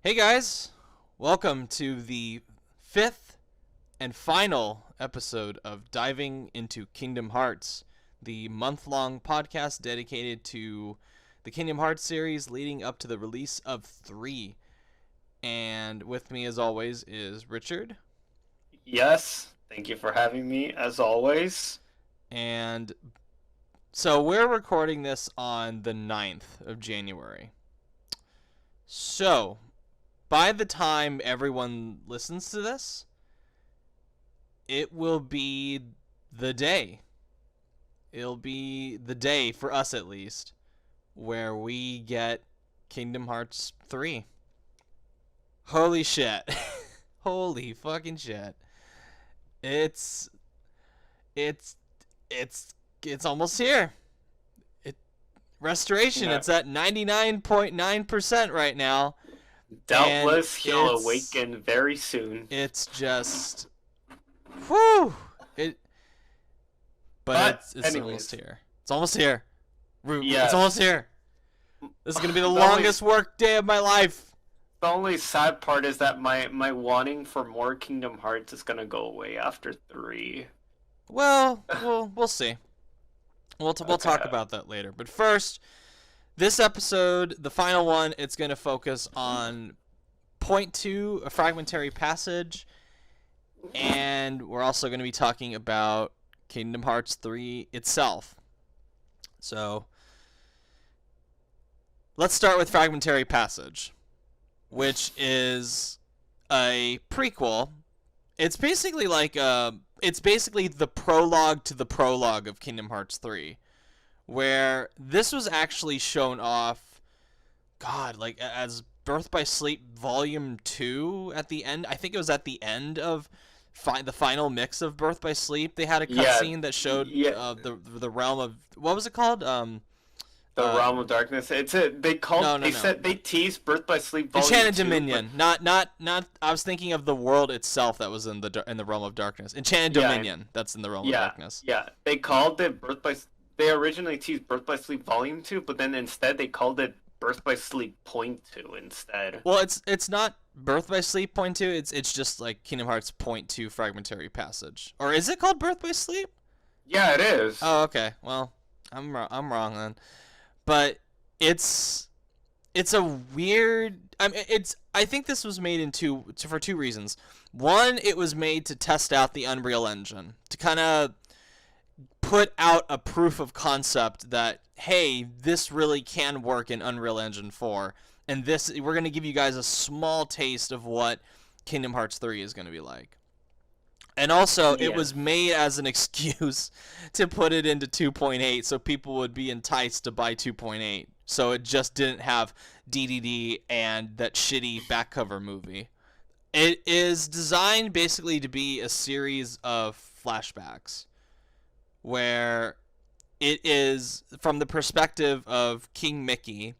Hey guys, welcome to the fifth and final episode of Diving into Kingdom Hearts, the month-long podcast dedicated to the Kingdom Hearts series leading up to the release of 3. And with me as always is Richard. Yes, thank you for having me as always. And so we're recording this on the 9th of January. So, by the time everyone listens to this, it will be the day. It'll be the day, for us at least, where we get Kingdom Hearts 3. Holy shit. Holy fucking shit. It's it's it's almost here. It restoration, No, it's at 99.9% right now. And doubtless he'll awaken very soon. it's just whew. But it's anyways, almost here. It's almost here. It's yes. almost here. This is gonna be the The longest work day of my life. the only sad part is that my wanting for more Kingdom Hearts is gonna go away after 3. Well, we'll see. We'll talk Okay. about that later. But first, this episode, the final one, it's gonna focus on point 2, A Fragmentary Passage, and we're also gonna be talking about Kingdom Hearts 3 itself. So, let's start with Fragmentary Passage, which is a prequel. It's basically it's basically the prologue to the prologue of Kingdom Hearts 3, where this was actually shown off, God, like as Birth by Sleep Volume 2 at the end. I think it was at the end of the final mix of Birth by Sleep. They had a Yeah, cutscene that showed yeah, the realm of, what was it called? the Uh, Realm of Darkness. They no. said they teased Birth by Sleep Volume Enchanted 2, Dominion. Not. I was thinking of the world itself that was in the realm of darkness. Enchanted yeah, Dominion. That's in the realm of yeah, darkness. yeah. They called it They originally teased Birth by Sleep Volume 2, but then instead they called it Birth by Sleep Point 2 instead. Well, it's not Birth by Sleep Point 2. It's just like Kingdom Hearts Point 2 Fragmentary Passage. Or is it called Birth by Sleep? Yeah, it is. Oh, okay. Well, I'm wrong then. But it's a weird. I think this was made for two reasons. One, it was made to test out the Unreal Engine, to kind of put out a proof of concept that, hey, this really can work in Unreal Engine 4, and this, we're going to give you guys a small taste of what Kingdom Hearts 3 is going to be like. And also, it Yeah. was made as an excuse to put it into 2.8 so people would be enticed to buy 2.8. So it just didn't have DDD and that shitty back cover movie. It is designed basically to be a series of flashbacks where it is from the perspective of King Mickey,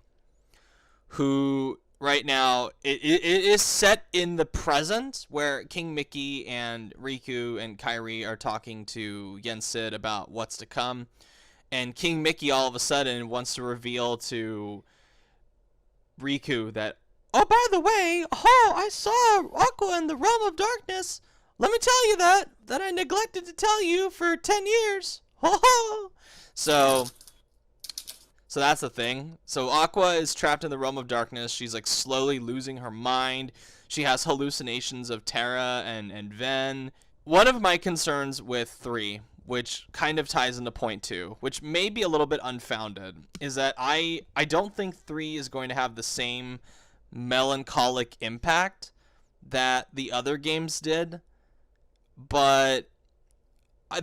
who right now it is set in the present, where King Mickey and Riku and Kairi are talking to Yensid about what's to come, and King Mickey all of a sudden wants to reveal to Riku that, oh, by the way, oh, I saw Aqua in the realm of darkness. Let me tell you that I neglected to tell you for 10 years. So so that's the thing. So Aqua is trapped in the realm of darkness. She's like slowly losing her mind. She has hallucinations of Terra and Ven. One of my concerns with 3, which kind of ties into point 2, which may be a little bit unfounded, is that I don't think 3 is going to have the same melancholic impact that the other games did. But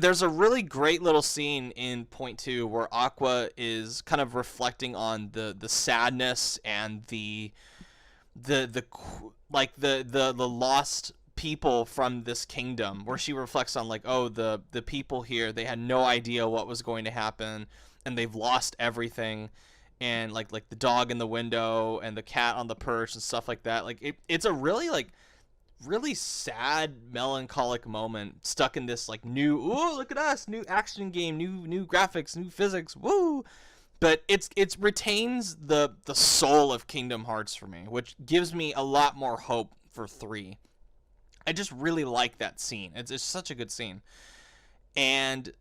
there's a really great little scene in point 2 where Aqua is kind of reflecting on the sadness and the lost people from this kingdom, where she reflects on, like, oh, the people here, they had no idea what was going to happen, and they've lost everything, and like the dog in the window and the cat on the perch and stuff like that. Like it's a really, like, really sad, melancholic moment stuck in this, like, new, ooh, look at us, new action game, new graphics, new physics, woo. but it's retains the soul of Kingdom Hearts for me, which gives me a lot more hope for 3. I just really like that scene. It's such a good scene. And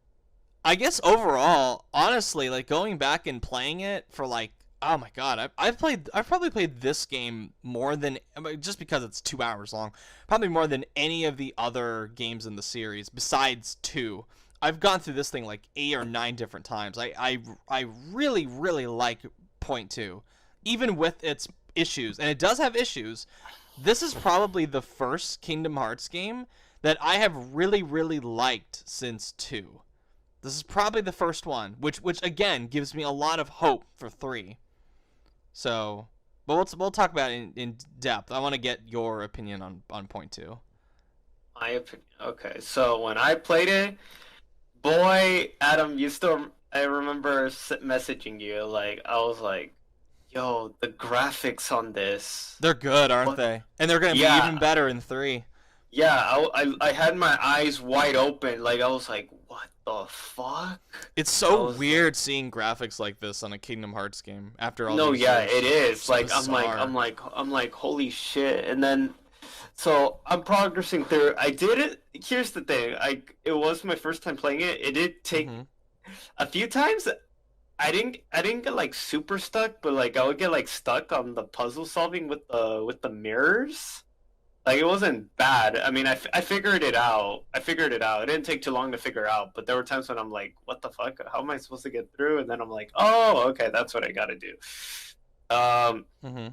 I guess overall, honestly, like going back and playing it for like, oh my god, I've probably played this game more than, just because it's 2 hours long, probably more than any of the other games in the series besides 2. I've gone through this thing like 8 or 9 different times. I really really like Point Two, even with its issues, and it does have issues. This is probably the first Kingdom Hearts game that I have really really liked since 2. This is probably the first one, which again gives me a lot of hope for 3. So, but we'll talk about it in depth. I want to get your opinion on Point Two. My opinion. Okay, so when I played it, boy, Adam, I remember messaging you. Like, I was like, yo, the graphics on this. They're good, aren't What? they? And they're gonna be Yeah, even better in 3. yeah. I had my eyes wide open. Like, I was like, what the fuck? It's I so was weird seeing graphics like this on a Kingdom Hearts game after all No, these yeah, years. it is. It's Like bizarre. I'm like, holy shit. And then so I'm progressing through. I did it. Here's the thing. It was my first time playing it. It did take Hmm. a few times. I didn't get like super stuck, but like I would get like stuck on the puzzle solving with the mirrors. Like it wasn't bad. I mean, I figured it out. I figured it out. It didn't take too long to figure out, but there were times when I'm like, what the fuck? How am I supposed to get through? And then I'm like, oh, okay, that's what I got to do. Um, Hmm.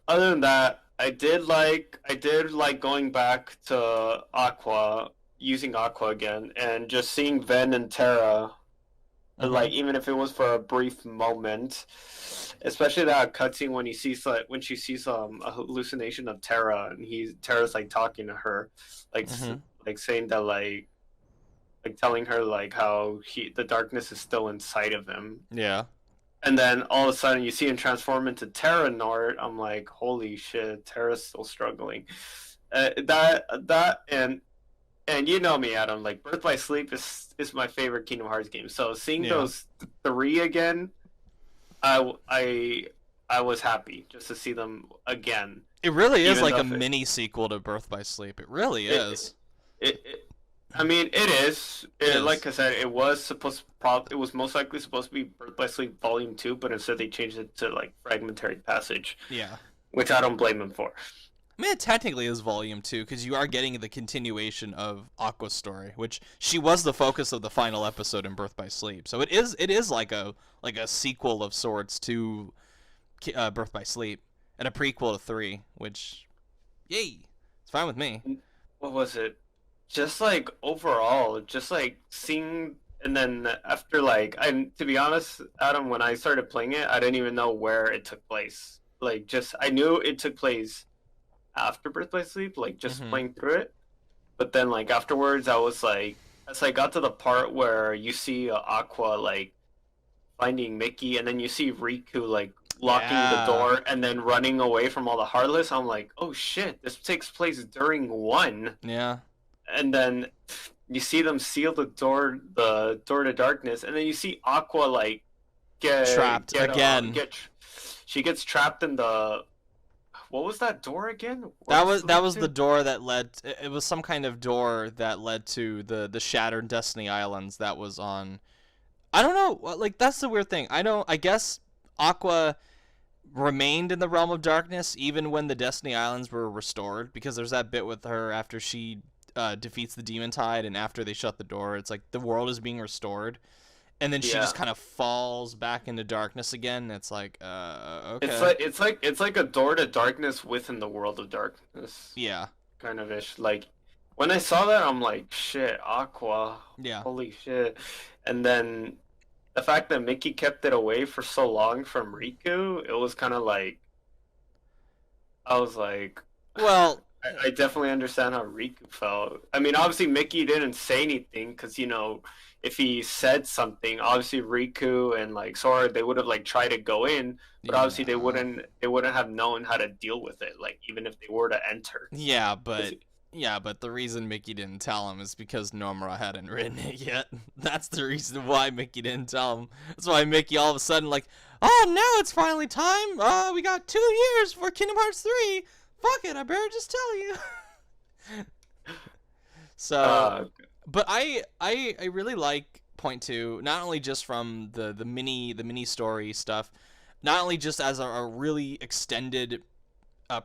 Other than that, I did like going back to Aqua, using Aqua again, and just seeing Ven and Terra, Hmm. like even if it was for a brief moment, especially that cutscene when when she sees a hallucination of Terra, and Terra's like talking to her, like Hmm. like saying that like telling her like how the darkness is still inside of him. Yeah. And then all of a sudden you see him transform into Terra Nord. I'm like, holy shit, Terra's still struggling. That and you know me, Adam. Like Birth by Sleep is my favorite Kingdom Hearts game. So seeing Yeah. those three again, I I was happy just to see them again. It really is Even like though a if mini sequel to Birth by Sleep. It really it, is. it I mean, it is. It Like is. I said, it was most likely supposed to be Birth by Sleep Volume 2, but instead they changed it to like Fragmentary Passage, Yeah. which I don't blame them for. I mean, it technically is volume 2 because you are getting the continuation of Aqua's story, which she was the focus of the final episode in Birth by Sleep. So it is like a sequel of sorts to Birth by Sleep and a prequel to 3, which yay, it's fine with me. What was it? Just like overall, just like seeing, and then after like, I to be honest, Adam, when I started playing it, I didn't even know where it took place. Like, just I knew it took place after Birth by Sleep, like just Hmm. playing through it. But then like afterwards, I was like, as I got to the part where you see Aqua like finding Mickey, and then you see Riku like locking the Yeah. door and then running away from all the Heartless. I'm like, oh shit, this takes place during one, Yeah. and then you see them seal the door to darkness, and then you see Aqua like Trapped again. get she gets trapped in the what was that door again? What That does was it that lead was the to? door that led. It was some kind of door that led to the Shattered Destiny Islands that was on. I don't know. Like that's the weird thing. I don't. I guess Aqua remained in the realm of darkness even when the Destiny Islands were restored, because there's that bit with her after she defeats the Demon Tide and after they shut the door. It's like the world is being restored, and then she Yeah. just kind of falls back into darkness again. It's like, It's okay, it's like a door to darkness within the world of darkness, yeah, kind of ish. Like when I saw that, I'm like, shit, Aqua, yeah. holy shit. And then the fact that Mickey kept it away for so long from Riku, it was kind of like I was like, Well, I definitely understand how Riku felt. I mean, obviously Mickey didn't say anything because you know if he said something, obviously Riku and like Sora they would have like tried to go in, but obviously yeah. they wouldn't have known how to deal with it. Like even if they were to enter, Yeah, 'cause but Yeah, but the reason Mickey didn't tell him is because Nomura hadn't written it yet. That's the reason why Mickey didn't tell him. That's why Mickey all of a sudden like, oh, now it's finally time. We got 2 years for Kingdom Hearts 3. Fuck it, I better just tell you. So, but I really like point 2, not only just from the mini story stuff, not only just as a really extended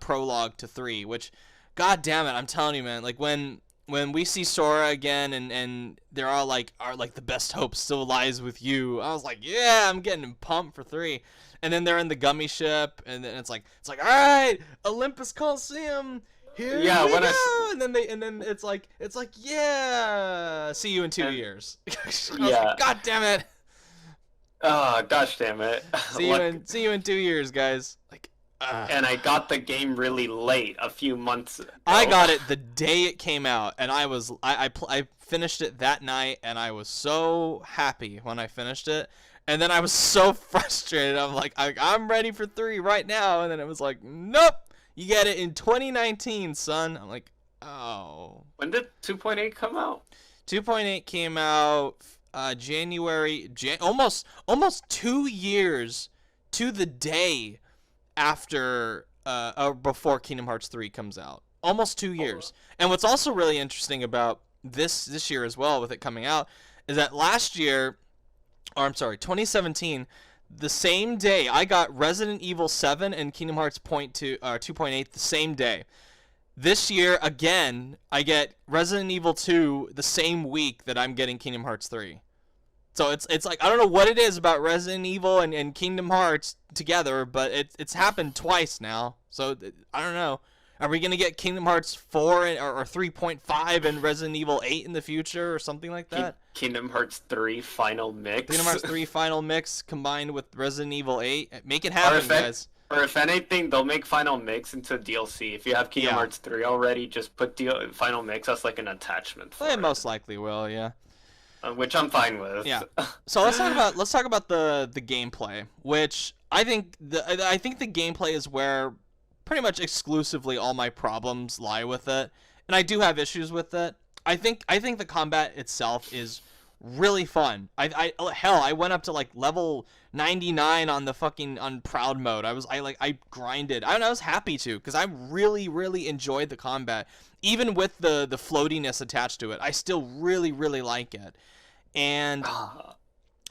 prologue to 3, which, god damn it, I'm telling you, man, like when we see Sora again and they're all like, the best hope still lies with you. I was like, yeah, I'm getting pumped for 3. And then they're in the gummy ship, and then it's like, all right, Olympus Coliseum, here we go. And then it's like, yeah, see you in 2 years. Yeah. Like, god damn it. Oh, gosh damn it. See you in 2 years, guys. Like, and I got the game really late, a few months ago. I got it the day it came out, and I finished it that night, and I was so happy when I finished it. And then I was so frustrated. I'm like, I'm ready for 3 right now. And then it was like, nope, you get it in 2019, son. I'm like, oh. When did 2.8 come out? 2.8 came out January, almost 2 years to the day after before Kingdom Hearts 3 comes out. Almost 2 years. And what's also really interesting about this year as well, with it coming out, is that last year, or I'm sorry, 2017, the same day I got Resident Evil 7 and Kingdom Hearts 2.8 the same day. This year, again, I get Resident Evil 2 the same week that I'm getting Kingdom Hearts 3. So it's like, I don't know what it is about Resident Evil and Kingdom Hearts together, but it's happened twice now. So I don't know. Are we going to get Kingdom Hearts 4 or 3.5 and Resident Evil 8 in the future or something like that? Kingdom Hearts 3 Final Mix. Kingdom Hearts 3 Final Mix combined with Resident Evil 8. Make it happen, guys. Or if anything, they'll make Final Mix into DLC. If you have Kingdom Hearts 3 already, just put Final Mix as like an attachment for it. Most likely will, yeah. Which I'm fine with. Yeah. So let's talk about the gameplay, which I think the gameplay is where pretty much exclusively all my problems lie with it, and I do have issues with it. I think the combat itself is really fun. I went up to like level 99 on proud mode. I grinded. I was happy to, because I really enjoyed the combat, even with the floatiness attached to it. I still really like it. And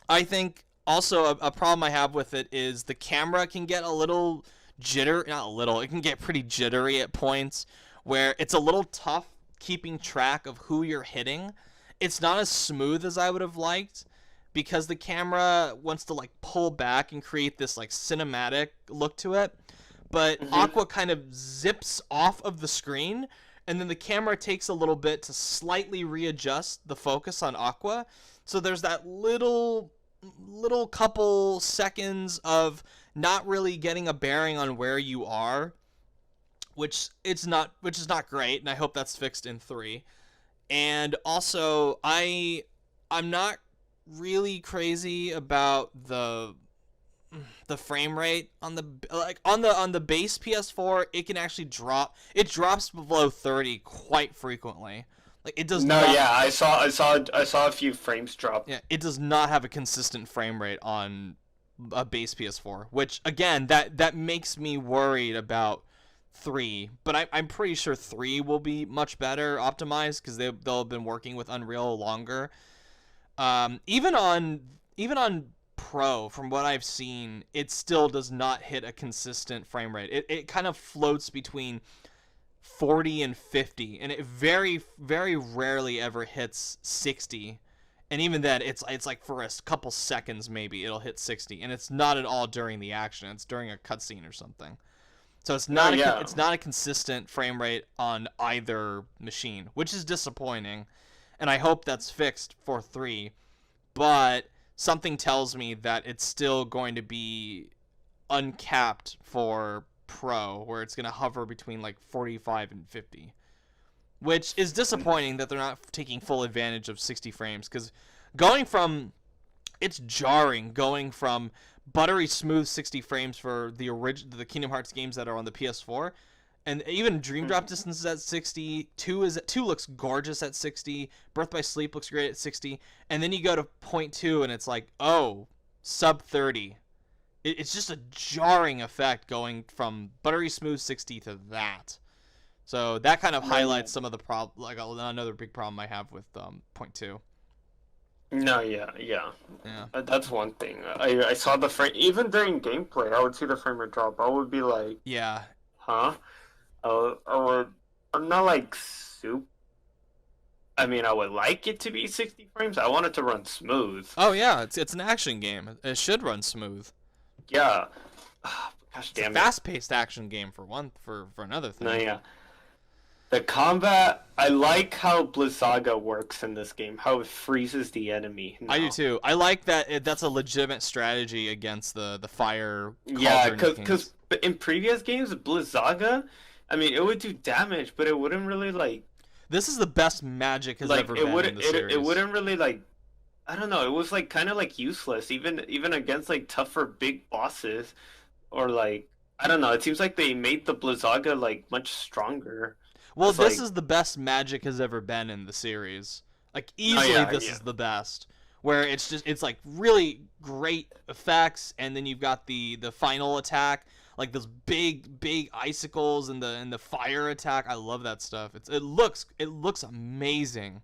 I think also a problem I have with it is the camera can get a little it can get pretty jittery at points, where it's a little tough keeping track of who you're hitting. It's not as smooth as I would have liked, because the camera wants to like pull back and create this like cinematic look to it, but Aqua kind of zips off of the screen, and then the camera takes a little bit to slightly readjust the focus on Aqua. So there's that little couple seconds of not really getting a bearing on where you are, which is not great, and I hope that's fixed in 3. And also, I'm not really crazy about the frame rate on the base PS4. It can actually drops below 30 quite frequently. Like, it does not. No, yeah, I saw a few frames drop. Yeah, it does not have a consistent frame rate on a base PS4, which again, that makes me worried about 3. But I'm pretty sure 3 will be much better optimized, because they'll have been working with Unreal longer. Even on Pro, from what I've seen, it still does not hit a consistent frame rate. It kind of floats between 40 and 50, and it very rarely ever hits 60. And even then, it's like for a couple seconds maybe it'll hit 60, and it's not at all during the action. It's during a cutscene or something. So it's not it's not a consistent frame rate on either machine, which is disappointing. And I hope that's fixed for 3. But something tells me that it's still going to be uncapped for Pro, where it's going to hover between like 45 and 50. Which is disappointing that they're not taking full advantage of 60 frames, because it's jarring going from buttery smooth 60 frames for the Kingdom Hearts games that are on the PS4, And even Dream Drop Distance is at 60. 2 looks gorgeous at 60. Birth by Sleep looks great at 60. And then you go to point 2 and it's like, oh, sub 30. It's just a jarring effect going from buttery smooth 60 to that. So that kind of highlights some of the problem, like another big problem I have with point 2. No, yeah. That's one thing. I saw the frame, even during gameplay, I would see the frame rate drop. I would be like, Yeah. huh? I'm not like soup. I mean, I would like it to be 60 frames. I want it to run smooth. Oh yeah, it's an action game. It should run smooth. Yeah. Gosh It's damn a it. fast-paced action game for another thing. No, yeah. The combat, I like how Blizzaga works in this game. How it freezes the enemy. I do now. too. I like that that's a legitimate strategy against the fire. Yeah, cauldron because kings. in previous games, Blizzaga, I mean, it would do damage, but it wouldn't really like This is the best Magic has ever been in the series. it wouldn't really like I don't know. It was like kind of like useless, even against like tougher big bosses, or like I don't know. It seems like they made the Blizzaga like much stronger. Well, It's this like is the best Magic has ever been in the series. Like oh easily, yeah, this yeah. is the best. Where it's like really great effects, and then you've got the final attack, like those big icicles and the fire attack. I love that stuff. It looks amazing.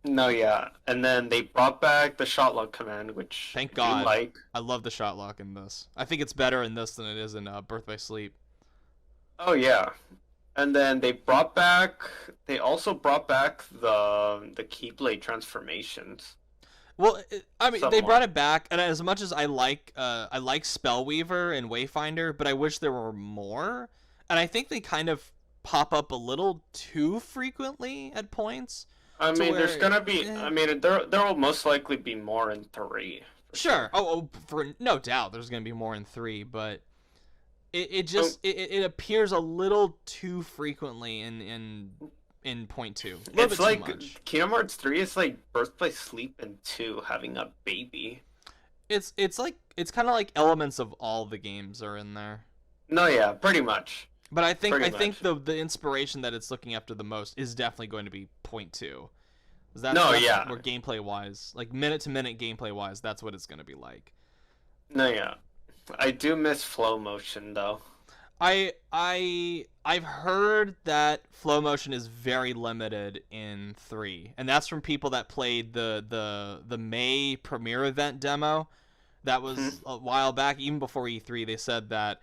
No, yeah. And then they brought back the shotlock command, which Thank I do God. like. I love the shot lock in this. I think it's better in this than it is in Birth by Sleep. Oh yeah. And then they also brought back the Keyblade transformations. Well, I mean, they Somewhat. brought it back, and as much as I like Spellweaver and Wayfinder, but I wish there were more. And I think they kind of pop up a little too frequently at points. I To mean, there's where- gonna be. eh. I mean, there will most likely be more in 3. for Sure. Oh, for no doubt, there's gonna be more in 3, but it just it appears a little too frequently in point 2. A little It's bit like too much. Kingdom Hearts 3 is like Birth by Sleep and 2 having a baby. It's kind of like elements of all the games are in there. No, yeah, pretty much. But I think Pretty much. the inspiration that it's looking after the most is definitely going to be point 2. 'Cause that's No, yeah. where gameplay wise, like minute to minute gameplay wise, that's what it's going to be like. No, yeah. I do miss flow motion though. I've heard that flow motion is very limited in 3, and that's from people that played the May premiere event demo. That was a while back, even before E3. They said that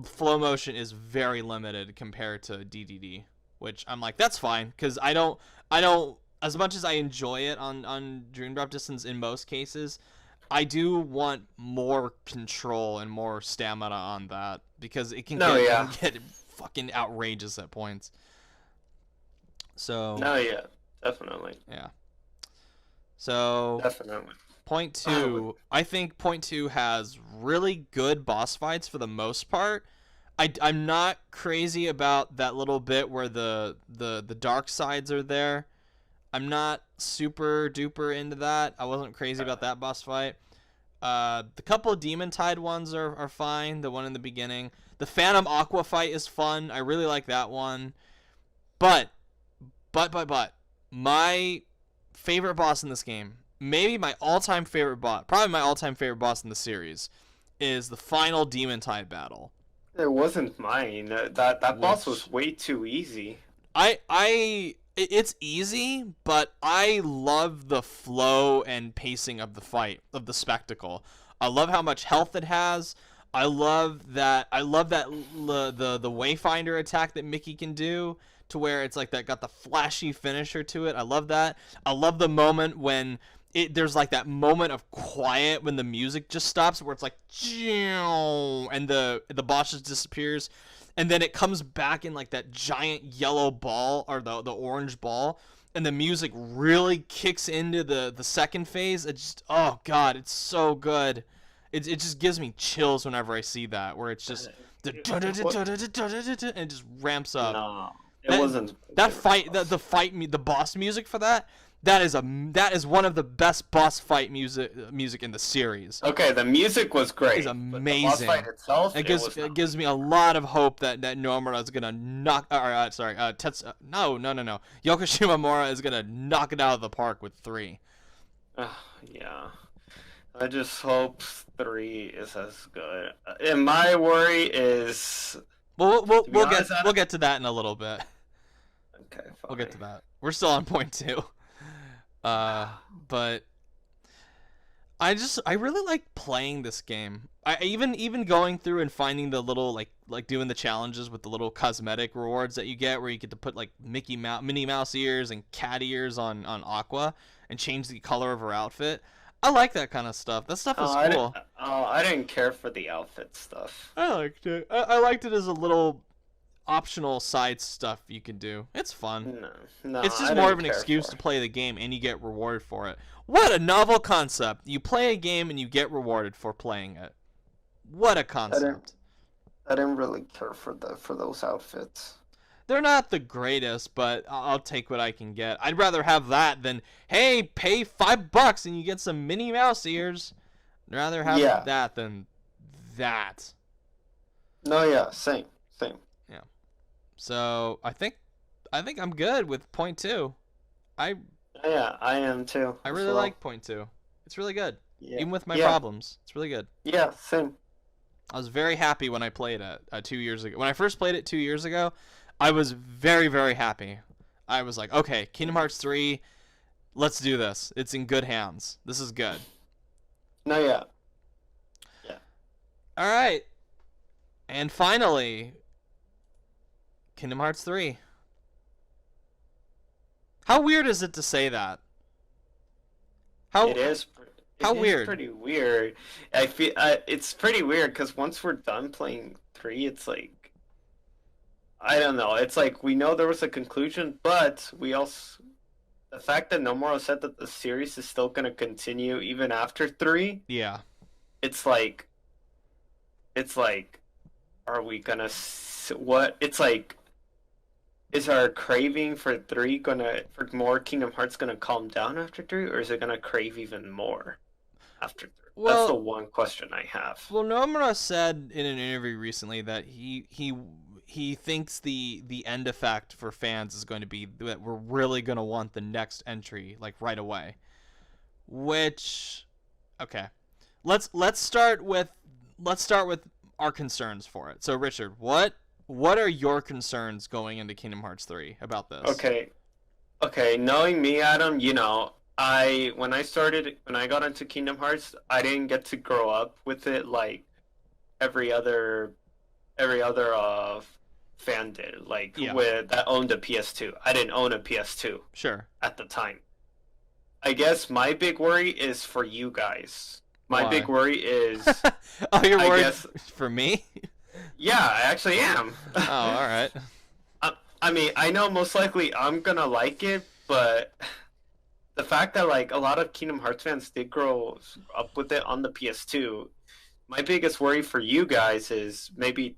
flow motion is very limited compared to DDD, which I'm like, that's fine, because I don't as much as I enjoy it on Dream Drop Distance in most cases, I do want more control and more stamina on that, because it can No, yeah. get fucking outrageous at points. So No, yeah, definitely, yeah. So definitely. point 2, I think point 2 has really good boss fights for the most part. I'm not crazy about that little bit where the dark sides are there. I'm not super duper into that. I wasn't crazy about that boss fight. The couple of Demon Tide ones are fine. The one in the beginning. The Phantom Aqua fight is fun. I really like that one. But, my favorite boss in this game, maybe my all-time favorite boss, probably my all-time favorite boss in the series, is the final Demon Tide battle. It wasn't mine. That boss Which- was way too easy. It's easy, but I love the flow and pacing of the fight, of the spectacle. I love how much health it has. I love that the Wayfinder attack that Mickey can do, to where it's like that got the flashy finisher to it. I love that. I love the moment when there's like that moment of quiet when the music just stops, where it's like and the boss just disappears, and then it comes back in like that giant yellow ball, or the orange ball, and the music really kicks into the second phase. It just, oh god, it's so good. It just gives me chills whenever I see that, where it's just and it just ramps up. No, it That- wasn't. That fight, the boss music for that That is one of the best boss fight music in the series. Okay, the music was great. It's amazing. But the boss fight itself, It gives me a lot of hope that Nomura is gonna knock. No. Yoko Shimomura is gonna knock it out of the park with 3. Yeah. I just hope 3 is as good. And my worry is. We'll get to that in a little bit. Okay, fine. We'll get to that. We're still on point 2. But I really like playing this game. I even going through and finding the little like doing the challenges with the little cosmetic rewards that you get, where you get to put like Minnie Mouse ears and cat ears on Aqua and change the color of her outfit. I like that kind of stuff. That stuff is cool. I didn't care for the outfit stuff. I liked it. I liked it as a little optional side stuff you can do. It's fun. No. It's just more of an excuse to play the game, and you get rewarded for it. What a novel concept! You play a game and you get rewarded for playing it. What a concept! I didn't really care for those outfits. They're not the greatest, but I'll take what I can get. I'd rather have that than, hey, pay $5 and you get some Minnie Mouse ears. I'd rather have that than that. No, yeah, same. Yeah. So I think I'm good with point 2. I am too. I really like point 2. It's really good. Yeah. Even with my problems, it's really good. Yeah, same. I was very happy when I played it 2 years ago. When I first played it 2 years ago, I was very, very happy. I was like, okay, Kingdom Hearts 3, let's do this. It's in good hands. This is good. No, yeah. All right. And finally, Kingdom Hearts 3. How weird is it to say that? It is weird? Pretty weird. I feel it's pretty weird because once we're done playing 3, it's like, I don't know. It's like we know there was a conclusion, but we also, the fact that Nomura said that the series is still going to continue even after 3. Yeah. It's like, are we gonna what? It's like, is our craving for 3 for more Kingdom Hearts gonna calm down after 3, or is it gonna crave even more after 3? Well, that's the one question I have. Well, Nomura said in an interview recently that he thinks the end effect for fans is going to be that we're really going to want the next entry like right away. Which, okay, let's start with our concerns for it. So Richard, what are your concerns going into Kingdom Hearts 3 about this? Okay, knowing me, Adam, when I got into Kingdom Hearts, I didn't get to grow up with it like every other fan did, with that owned a PS2. I didn't own a PS2. Sure. At the time. I guess my big worry is for you guys. My big worry is oh, you're worried for me? Yeah, I actually am. Oh, all right. I mean, I know most likely I'm gonna like it, but the fact that like a lot of Kingdom Hearts fans did grow up with it on the PS2, my biggest worry for you guys is maybe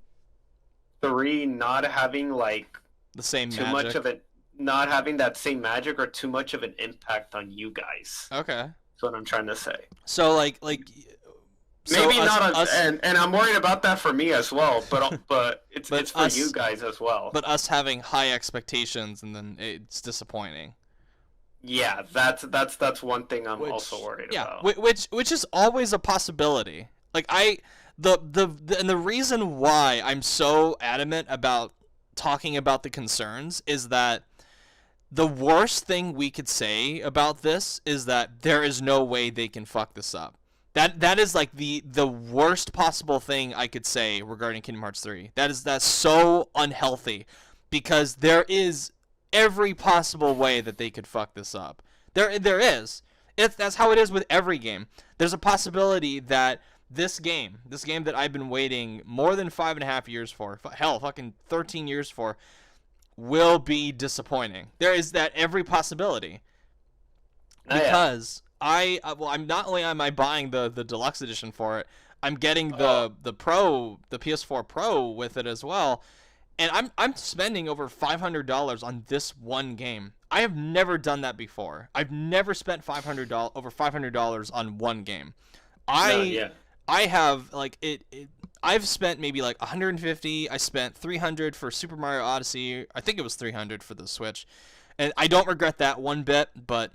3 not having like the same too magic. much of it, not having that same magic or too much of an impact on you guys. Okay. That's what I'm trying to say. So like maybe and I'm worried about that for me as well, but it's for you guys as well. But us having high expectations and then it's disappointing. Yeah, that's one thing I'm also worried about. Which is always a possibility. Like the reason why I'm so adamant about talking about the concerns is that the worst thing we could say about this is that there is no way they can fuck this up. That is like the worst possible thing I could say regarding Kingdom Hearts 3. That's so unhealthy because there is every possible way that they could fuck this up. There is. That's how it is with every game. There's a possibility that this game that I've been waiting more than 5.5 years for, hell, fucking 13 years for, will be disappointing. There is that every possibility. Because I'm not only am I buying the deluxe edition for it, I'm getting the PS4 Pro with it as well. And I'm spending over $500 on this one game. I have never done that before. I've never spent over $500 on one game. No, I yeah. I have like I've spent maybe like 150. I spent 300 for Super Mario Odyssey. I think it was 300 for the Switch. And I don't regret that one bit, but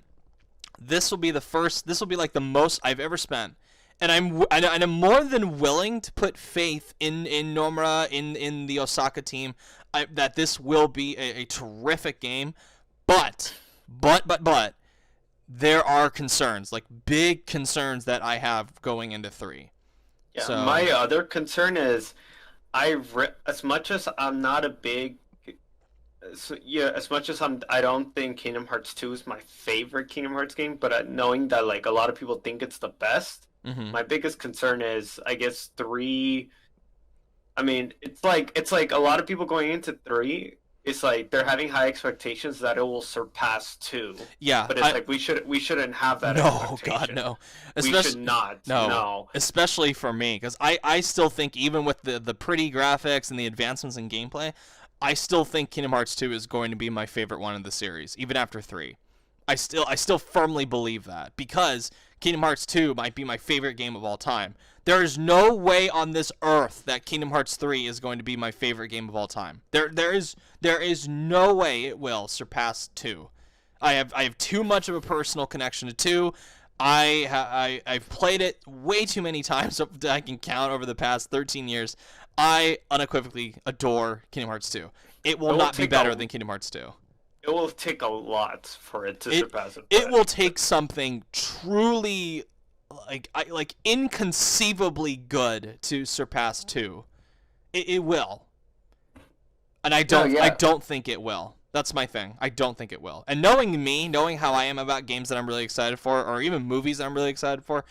this will be like the most I've ever spent. And I'm more than willing to put faith in Nomura, in the Osaka team, that this will be a terrific game. But there are concerns, like big concerns that I have going into 3. Yeah, So my other concern is as much as I'm not a big yeah, as much as I don't think Kingdom Hearts 2 is my favorite Kingdom Hearts game, but knowing that like a lot of people think it's the best, mhm. my biggest concern is I guess 3. I mean, it's like a lot of people going into 3. It's like they're having high expectations that it will surpass 2, Yeah, but it's like we shouldn't have that no, expectation. God, no. We should not. No, No. especially for me, because I still think even with the pretty graphics and the advancements in gameplay, I still think Kingdom Hearts 2 is going to be my favorite one of the series, even after 3. I still firmly believe that, because Kingdom Hearts 2 might be my favorite game of all time. There is no way on this earth that Kingdom Hearts 3 is going to be my favorite game of all time. There is no way it will surpass 2. I have too much of a personal connection to 2. I've played it way too many times that I can count over the past 13 years. I unequivocally adore Kingdom Hearts 2. It will not be better than Kingdom Hearts 2. It will take a lot for it to surpass it. It will take something truly like inconceivably good to surpass 2. It will. And I don't think it will. That's my thing. I don't think it will. And knowing me, knowing how I am about games that I'm really excited for, or even movies that I'm really excited for,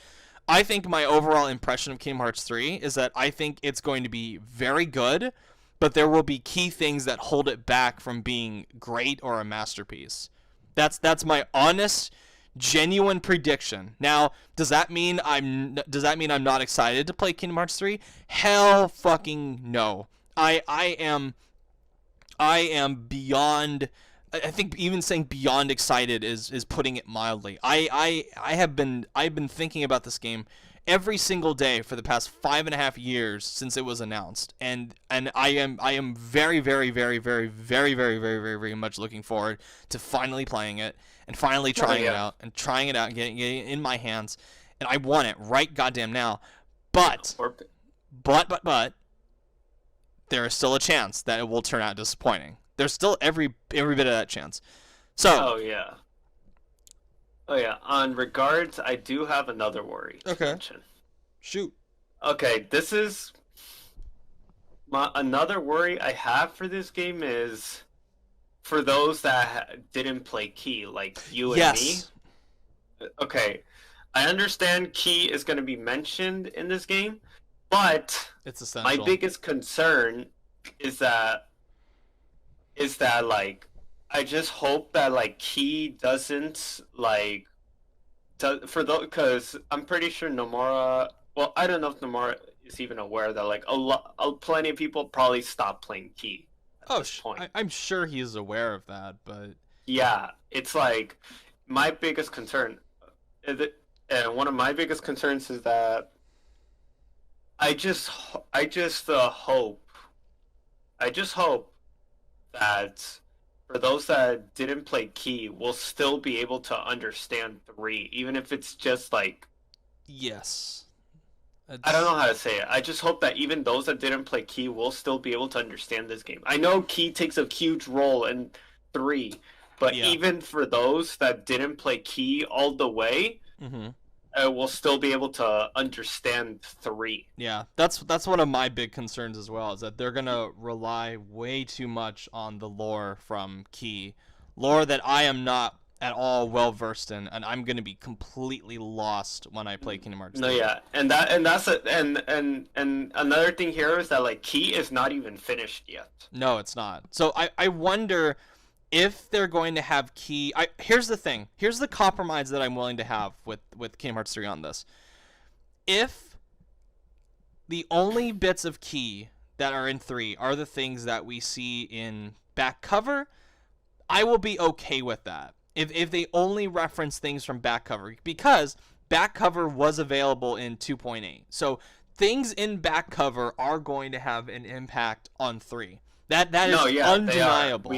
I think my overall impression of Kingdom Hearts 3 is that I think it's going to be very good, but there will be key things that hold it back from being great or a masterpiece. That's my honest, genuine prediction. Now, does that mean I'm not excited to play Kingdom Hearts 3? Hell fucking no. I am beyond. I think even saying beyond excited is putting it mildly. I've been thinking about this game every single day for the past 5.5 years since it was announced, and I am very much looking forward to finally playing it and finally trying it out and getting it in my hands, and I want it right goddamn now. But there is still a chance that it will turn out disappointing. There's still every bit of that chance. So. Oh yeah. On regards, I do have another worry to mention. Shoot. Okay, this is another worry I have for this game is for those that didn't play Key, like you and me. Okay, I understand Key is going to be mentioned in this game, but it's essential. My biggest concern is that like I just hope that like Key doesn't like because I'm pretty sure Nomura. Well, I don't know if Nomura is even aware that like plenty of people probably stopped playing Key. I'm sure he's aware of that, but yeah, it's like my biggest concern. And one of my biggest concerns is that I just hope that for those that didn't play Key will still be able to understand 3, even if it's just like yes. I don't know how to say it. I just hope that even those that didn't play Key will still be able to understand this game. I know Key takes a huge role in 3, but even for those that didn't play Key all the way, will still be able to understand 3. Yeah, that's one of my big concerns as well, is that they're gonna rely way too much on the lore from Key, lore that I am not at all well versed in, and I'm gonna be completely lost when I play Kingdom Hearts 3. No, yeah, and another thing here is that like Key is not even finished yet. No, it's not. So I wonder if they're going to have Key. Here's the thing. Here's the compromise that I'm willing to have with Kingdom Hearts 3 on this. If the only bits of Key that are in 3 are the things that we see in back cover, I will be okay with that. If they only reference things from back cover, because back cover was available in 2.8. So things in back cover are going to have an impact on 3. That No, is yeah, undeniable.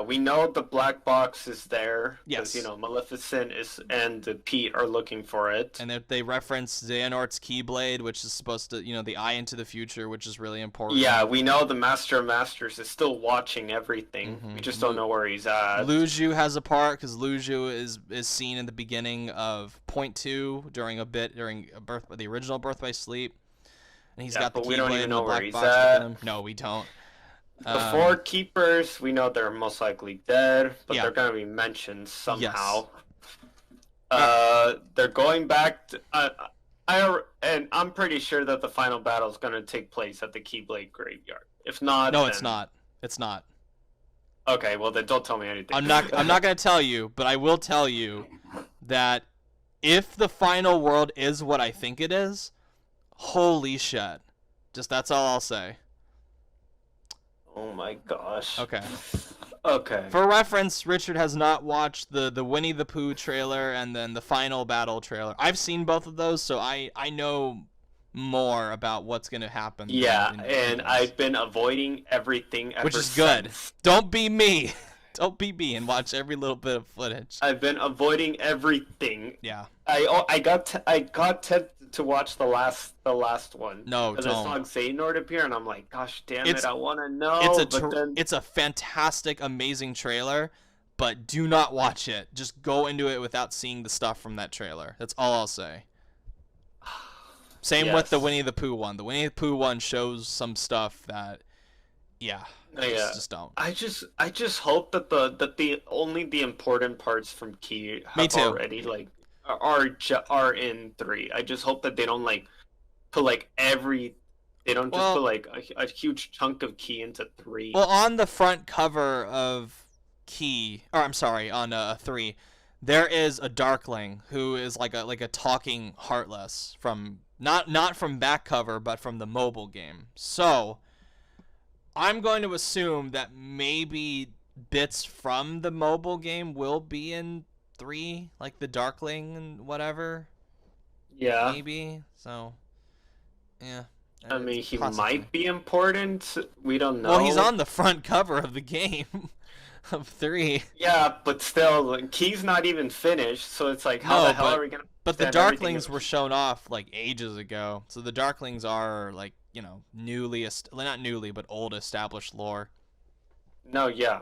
We know the black box is there because Yes. Maleficent and Pete are looking for it. And they reference Xehanort's Keyblade, which is supposed to, the eye into the future, which is really important. Yeah, we know the Master of Masters is still watching everything. Mm-hmm. We just don't know where he's at. Luju has a part because Luju is seen in the beginning of Point 2 during the original Birth by Sleep, and he's got the Keyblade and the black box with him. No, we don't. The 4 keepers, we know they're most likely dead, but they're going to be mentioned somehow. Yes. They're going back to, and I'm pretty sure that the final battle is going to take place at the Keyblade Graveyard. If not, no, then... it's not. It's not. Okay, well then don't tell me anything. I'm not going to tell you, but I will tell you that if the final world is what I think it is, holy shit. Just that's all I'll say. Oh my gosh. Okay. Okay. For reference, Richard has not watched the Winnie the Pooh trailer and then the final battle trailer. I've seen both of those, so I know more about what's going to happen. Yeah, and I've been avoiding everything ever Which is good. Since. Don't be me. Don't be me and watch every little bit of footage. I've been avoiding everything. Yeah. I got tempted to watch the last one. No, because don't. I saw Xehanort appear, and I'm like, gosh damn it, I want to know. It's a fantastic, amazing trailer, but do not watch it. Just go into it without seeing the stuff from that trailer. That's all I'll say. Same with the Winnie the Pooh one. The Winnie the Pooh one shows some stuff that, just don't. I just hope that the only the important parts from Key have already are in 3. I just hope that they don't put they don't just put a huge chunk of Key into 3. Well, on the front cover of on 3, there is a Darkling who is like a talking Heartless from not from back cover but from the mobile game. So I'm going to assume that maybe bits from the mobile game will be in 3, like the Darkling and whatever. Yeah. Maybe. So, yeah. I mean, he might be important. We don't know. Well, he's on the front cover of the game of 3. Yeah, but still, Key's not even finished, so it's like, how the hell are we going to... But the Darklings were shown off, ages ago. So the Darklings are, not newly, but old established lore. No, yeah.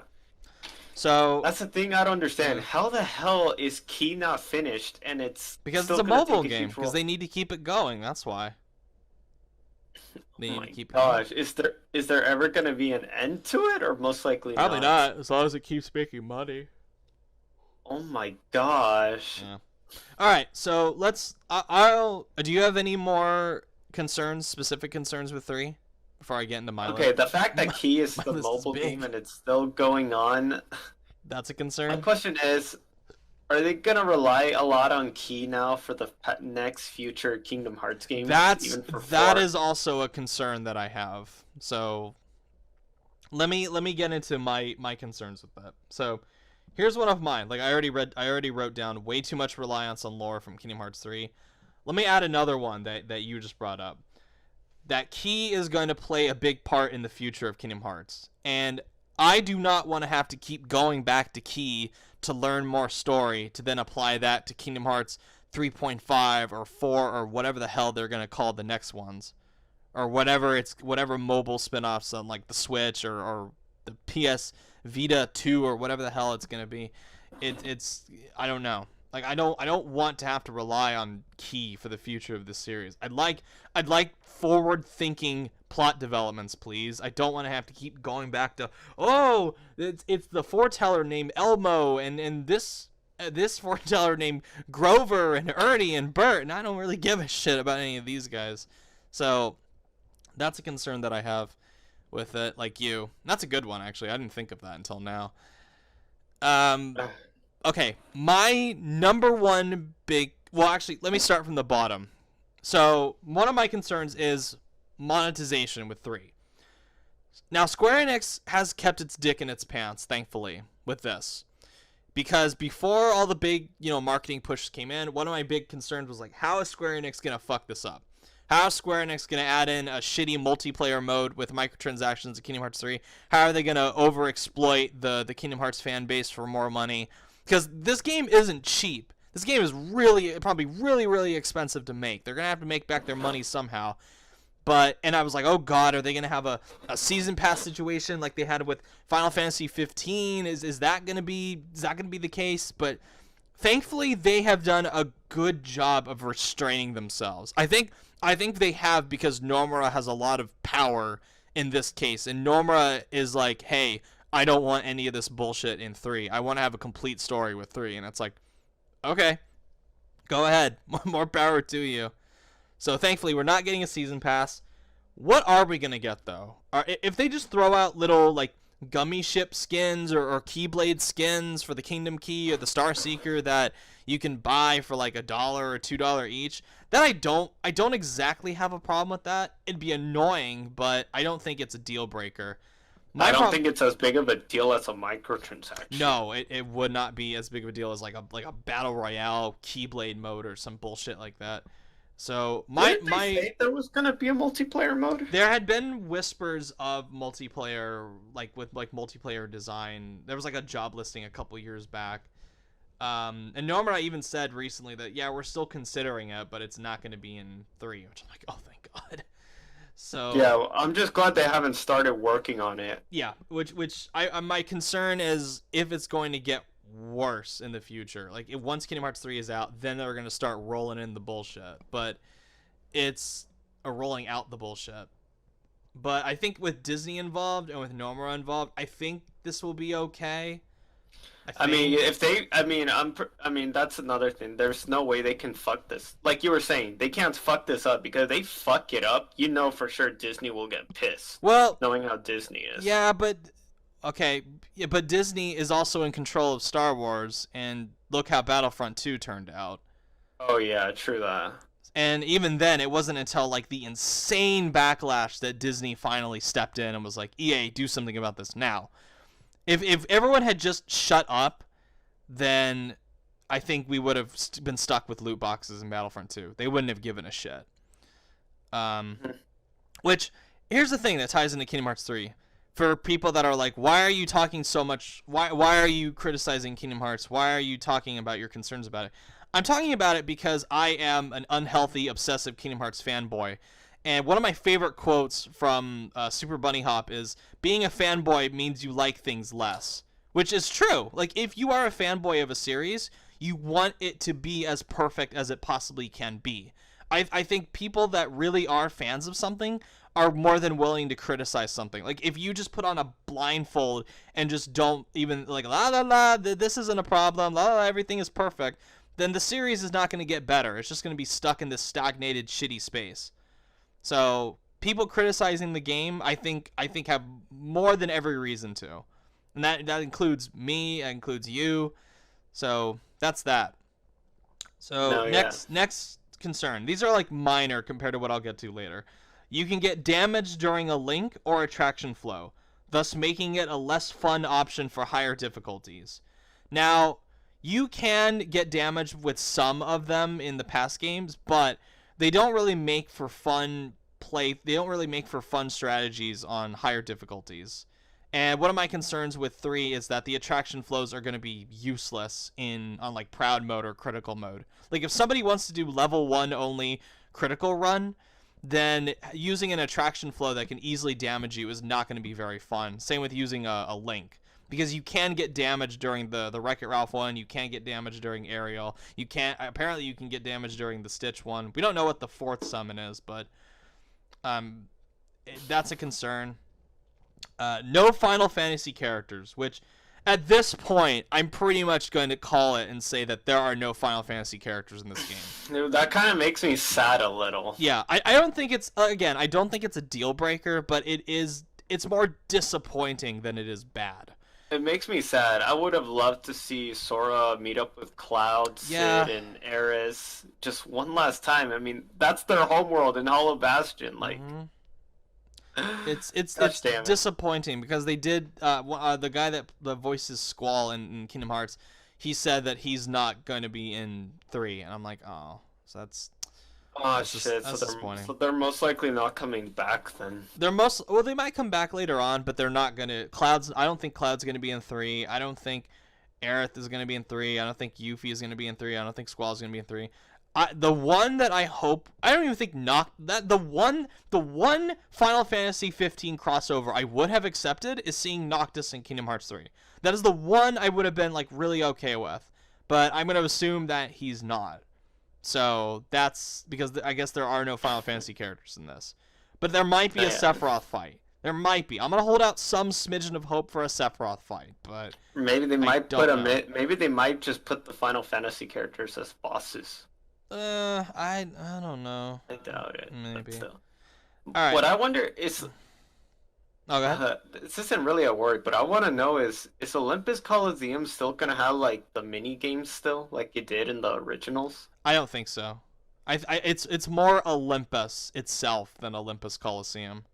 So that's the thing I don't understand. How the hell is Key not finished and it's because it's a mobile game because they need to keep it going. That's why. They need to keep it going. Is there ever going to be an end to it or most likely probably not as long as it keeps making money. Oh my gosh. Yeah. All right, so let's do you have any more specific concerns with 3? Before I get into my list. The fact that Key is the mobile game and it's still going on. That's a concern. My question is, are they going to rely a lot on Key now for the next future Kingdom Hearts games? That is also a concern that I have. So let me get into my concerns with that. So here's one of mine. I already wrote down way too much reliance on lore from Kingdom Hearts 3. Let me add another one that you just brought up. That Key is going to play a big part in the future of Kingdom Hearts. And I do not want to have to keep going back to Key to learn more story, to then apply that to Kingdom Hearts 3.5 or 4 or whatever the hell they're going to call the next ones. Or whatever mobile spin-offs on the Switch or the PS Vita 2 or whatever the hell it's going to be. It's I don't know. I don't want to have to rely on Key for the future of this series. I'd like forward-thinking plot developments, please. I don't want to have to keep going back to it's the foreteller named Elmo and this foreteller named Grover and Ernie and Bert, and I don't really give a shit about any of these guys. So that's a concern that I have with it, like you. And that's a good one, actually. I didn't think of that until now. Okay, my number one let me start from the bottom. So, one of my concerns is monetization with 3. Now, Square Enix has kept its dick in its pants, thankfully, with this. Because before all the big, marketing pushes came in, one of my big concerns was like, how is Square Enix going to fuck this up? How is Square Enix going to add in a shitty multiplayer mode with microtransactions in Kingdom Hearts 3? How are they going to overexploit the Kingdom Hearts fan base for more money? Because this game isn't cheap. This game is probably really expensive to make. They're going to have to make back their money somehow. And I was like, oh god, are they going to have a season pass situation like they had with Final Fantasy 15? Is that going to be the case? But thankfully they have done a good job of restraining themselves. I think they have, because Nomura has a lot of power in this case, and Nomura is like, hey, I don't want any of this bullshit in 3. I want to have a complete story with 3. And it's like, okay, go ahead. More power to you. So thankfully, we're not getting a season pass. What are we going to get, though? If they just throw out little, like, gummy ship skins or Keyblade skins for the Kingdom Key or the Star Seeker that you can buy for, like, $1 or $2 each, then I don't exactly have a problem with that. It'd be annoying, but I don't think it's a deal breaker. I don't think it's as big of a deal as a microtransaction. No, it would not be as big of a deal as like a battle royale Keyblade mode or some bullshit like that. So Didn't they say there was gonna be a multiplayer mode? There had been whispers of multiplayer, like with like multiplayer design. There was like a job listing a couple years back. And Nomura even said recently that yeah, we're still considering it, but it's not going to be in 3. Which I'm like, oh thank God. So yeah, I'm just glad they haven't started working on it. Yeah, which my concern is if it's going to get worse in the future. Like if once Kingdom Hearts 3 is out, then they're going to start rolling in the bullshit. But it's rolling out the bullshit. But I think with Disney involved and with Nomura involved, I think this will be okay. I mean, that's another thing. There's no way they can fuck this. Like you were saying, they can't fuck this up, because if they fuck it up, you know for sure Disney will get pissed. Well, knowing how Disney is. Yeah, but but Disney is also in control of Star Wars, and look how Battlefront 2 turned out. Oh yeah, true that. And even then, it wasn't until like the insane backlash that Disney finally stepped in and was like, EA, do something about this now. If everyone had just shut up, then I think we would have been stuck with loot boxes in Battlefront 2. They wouldn't have given a shit. Which, here's the thing that ties into Kingdom Hearts 3. For people that are like, why are you talking so much? Why are you criticizing Kingdom Hearts? Why are you talking about your concerns about it? I'm talking about it because I am an unhealthy, obsessive Kingdom Hearts fanboy. And one of my favorite quotes from Super Bunny Hop is, being a fanboy means you like things less. Which is true. Like, if you are a fanboy of a series, you want it to be as perfect as it possibly can be. I think people that really are fans of something are more than willing to criticize something. Like, if you just put on a blindfold and just don't even, like, la la la, this isn't a problem, la la, everything is perfect, then the series is not going to get better. It's just going to be stuck in this stagnated, shitty space. So people criticizing the game, I think have more than every reason to, and that includes me, that includes you. So that's that. So next concern. These are like minor compared to what I'll get to later. You can get damaged during a link or attraction flow, thus making it a less fun option for higher difficulties. Now, you can get damaged with some of them in the past games, but they don't really make for fun play. They don't really make for fun strategies on higher difficulties. And one of my concerns with 3 is that the attraction flows are going to be useless on like proud mode or critical mode. Like if somebody wants to do level 1 only critical run, then using an attraction flow that can easily damage you is not going to be very fun. Same with using a link. Because you can get damaged during the Wreck-It Ralph one, you can get damaged during Ariel. Apparently you can get damaged during the Stitch one. We don't know what the 4th summon is, but that's a concern. No Final Fantasy characters, which at this point I'm pretty much going to call it and say that there are no Final Fantasy characters in this game. Dude, that kind of makes me sad a little. Yeah, I don't think it's I don't think it's a deal breaker, but it's more disappointing than it is bad. It makes me sad. I would have loved to see Sora meet up with Cloud, Sid, and Aerith just one last time. I mean, that's their homeworld in Hollow Bastion. Like, Gosh It's damn it. disappointing because they did the guy that voices Squall in Kingdom Hearts, he said that he's not going to be in 3, and I'm like, oh, so Oh shit! that's disappointing. So they're most likely not coming back then. They might come back later on, but they're not gonna Cloud's. I don't think Cloud's gonna be in 3. I don't think Aerith is gonna be in 3. I don't think Yuffie is gonna be in 3. I don't think Squall's gonna be in 3. The one that I hope, I don't even think the one Final Fantasy 15 crossover I would have accepted is seeing Noctis in Kingdom Hearts 3. That is the one I would have been like really okay with, but I'm gonna assume that he's not. So that's because I guess there are no Final Fantasy characters in this, but there might be a Sephiroth fight. There might be. I'm gonna hold out some smidgen of hope for a Sephiroth fight, but Maybe they I might don't put know. maybe they might just put the Final Fantasy characters as bosses. I don't know. I doubt it. But Maybe. still. All right. What I wonder is, Oh, go ahead. this isn't really a word, but I want to know is Olympus Coliseum still gonna have like the mini games still, like it did in the originals? I don't think so. It's more Olympus itself than Olympus Coliseum.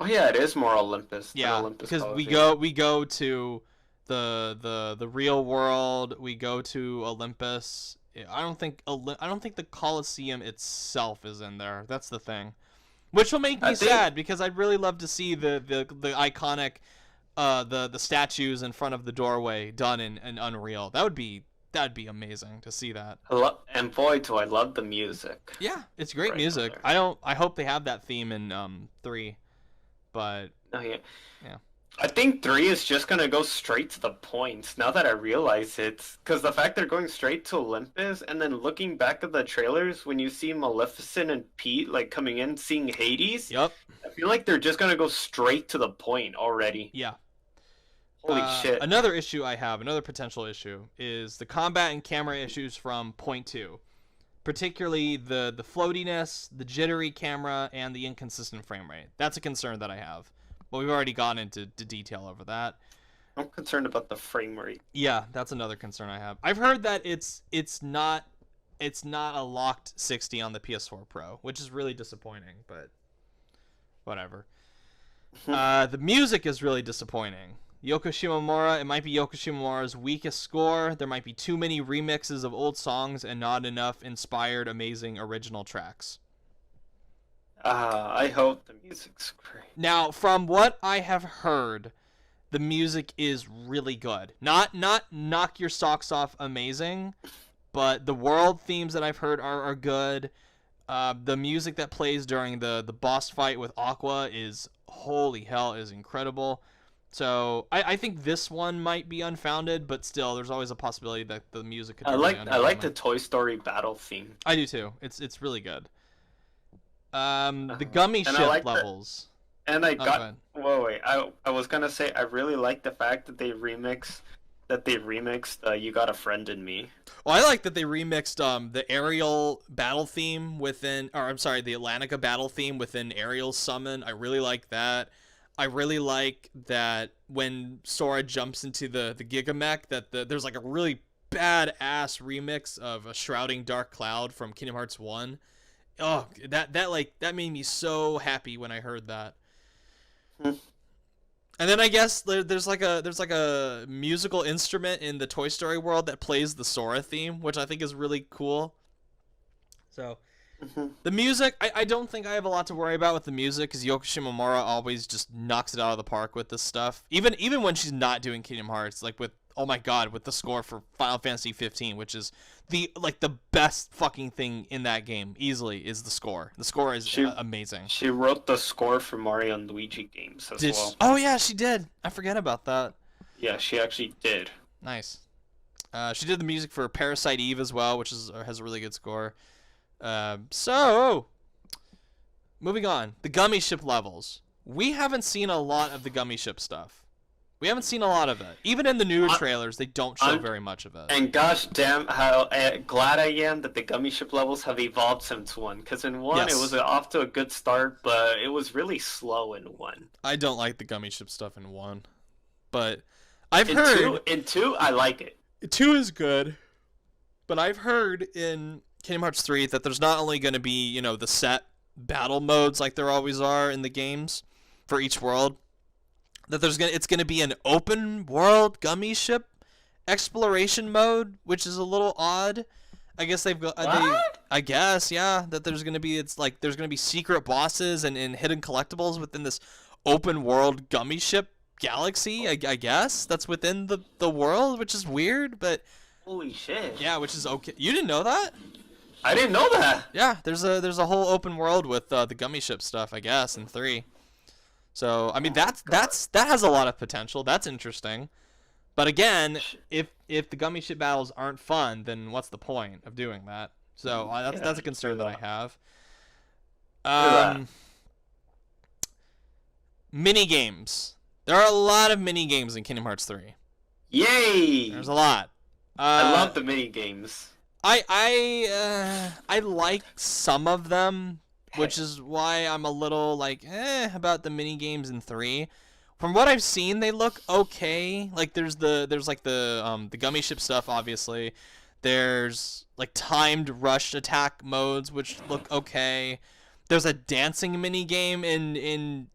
Oh yeah, it is more Olympus than Yeah, Olympus because Coliseum. we go to the real world. We go to Olympus. I don't think the Coliseum itself is in there. That's the thing, which will make I me think sad because I'd really love to see the iconic the statues in front of the doorway done in Unreal. That'd be amazing to see that. and boy, do I love the music Yeah, it's great right on music. there. I hope they have that theme in 3, but Oh yeah. yeah. I think 3 is just gonna go straight to the point. Now that I realize it, because the fact they're going straight to Olympus, and then looking back at the trailers, when you see Maleficent and Pete like coming in, seeing Hades, Yep. I feel like they're just gonna go straight to the point already. Yeah. Holy shit! Another issue I have, another potential issue, is the combat and camera issues from point 2. Particularly the floatiness, the jittery camera, and the inconsistent frame rate. That's a concern that I have. But we've already gone into detail over that. I'm concerned about the frame rate. Yeah, that's another concern I have. I've heard that it's not a locked 60 on the PS4 Pro, which is really disappointing, but whatever. The music is really disappointing. Yoko Shimomura, it might be Yoko Shimomura's weakest score. There might be too many remixes of old songs and not enough inspired, amazing original tracks. I hope the music's great. Now, from what I have heard, the music is really good. Not knock your socks off amazing, but the world themes that I've heard are good. The music that plays during the boss fight with Aqua is, holy hell, is incredible. So I think this one might be unfounded, but still, there's always a possibility that the music could be really I like the underwhelming. Toy Story battle theme. I do too. It's really good. The gummy And I ship like the levels. and I Oh, go got ahead. whoa wait I was gonna say I really like the fact that they remixed You Got a Friend in Me. Well, I like that they remixed the aerial battle theme within, or I'm sorry, the Atlantica battle theme within Aerial's summon. I really like that. I really like that when Sora jumps into the Gigamech, that there's like a really badass remix of a Shrouding Dark Cloud from Kingdom Hearts 1. Oh, that made me so happy when I heard that. Hmm. And then I guess there's like a musical instrument in the Toy Story world that plays the Sora theme, which I think is really cool. So Mhm. the music, I don't think I have a lot to worry about with the music because Yoko Shimomura always just knocks it out of the park with this stuff. Even when she's not doing Kingdom Hearts, like with, oh my god, with the score for Final Fantasy 15, which is the best fucking thing in that game, easily is the score. The score is She amazing. she wrote the score for Mario and Luigi games as well. Oh yeah, she did. I forget about that. Yeah, she actually did. Nice. She did the music for Parasite Eve as well, which has a really good score. So, moving on. The gummy ship levels. We haven't seen a lot of the gummy ship stuff. We haven't seen a lot of it. Even in the newer trailers, they don't show very much of it. And gosh damn, how glad I am that the gummy ship levels have evolved since 1. Because in 1, it Yes. was off to a good start, but it was really slow in 1. I don't like the gummy ship stuff in 1. But I've In heard... in 2, I like it. 2 is good. But I've heard in Kingdom Hearts 3 that there's not only going to be, the set battle modes like there always are in the games for each world. That it's gonna be an open world gummy ship exploration mode, which is a little odd. I guess I guess, yeah, that there's gonna be secret bosses and hidden collectibles within this open world gummy ship galaxy. I guess that's within the world, which is weird, but Holy shit. yeah, which is okay. You didn't know that? I didn't know that. Yeah, there's a whole open world with the gummy ship stuff, I guess, in 3. So I mean that has a lot of potential. That's interesting. But again, if the gummy ship battles aren't fun, then what's the point of doing that? So that's a concern that I have. Mini games. There are a lot of mini games in Kingdom Hearts 3. Yay! There's a lot. I love the mini games. I like some of them, which is why I'm a little like about the mini games in 3. From what I've seen, they look okay. Like there's the gummy ship stuff, obviously. There's like timed rush attack modes, which look okay. There's a dancing mini game in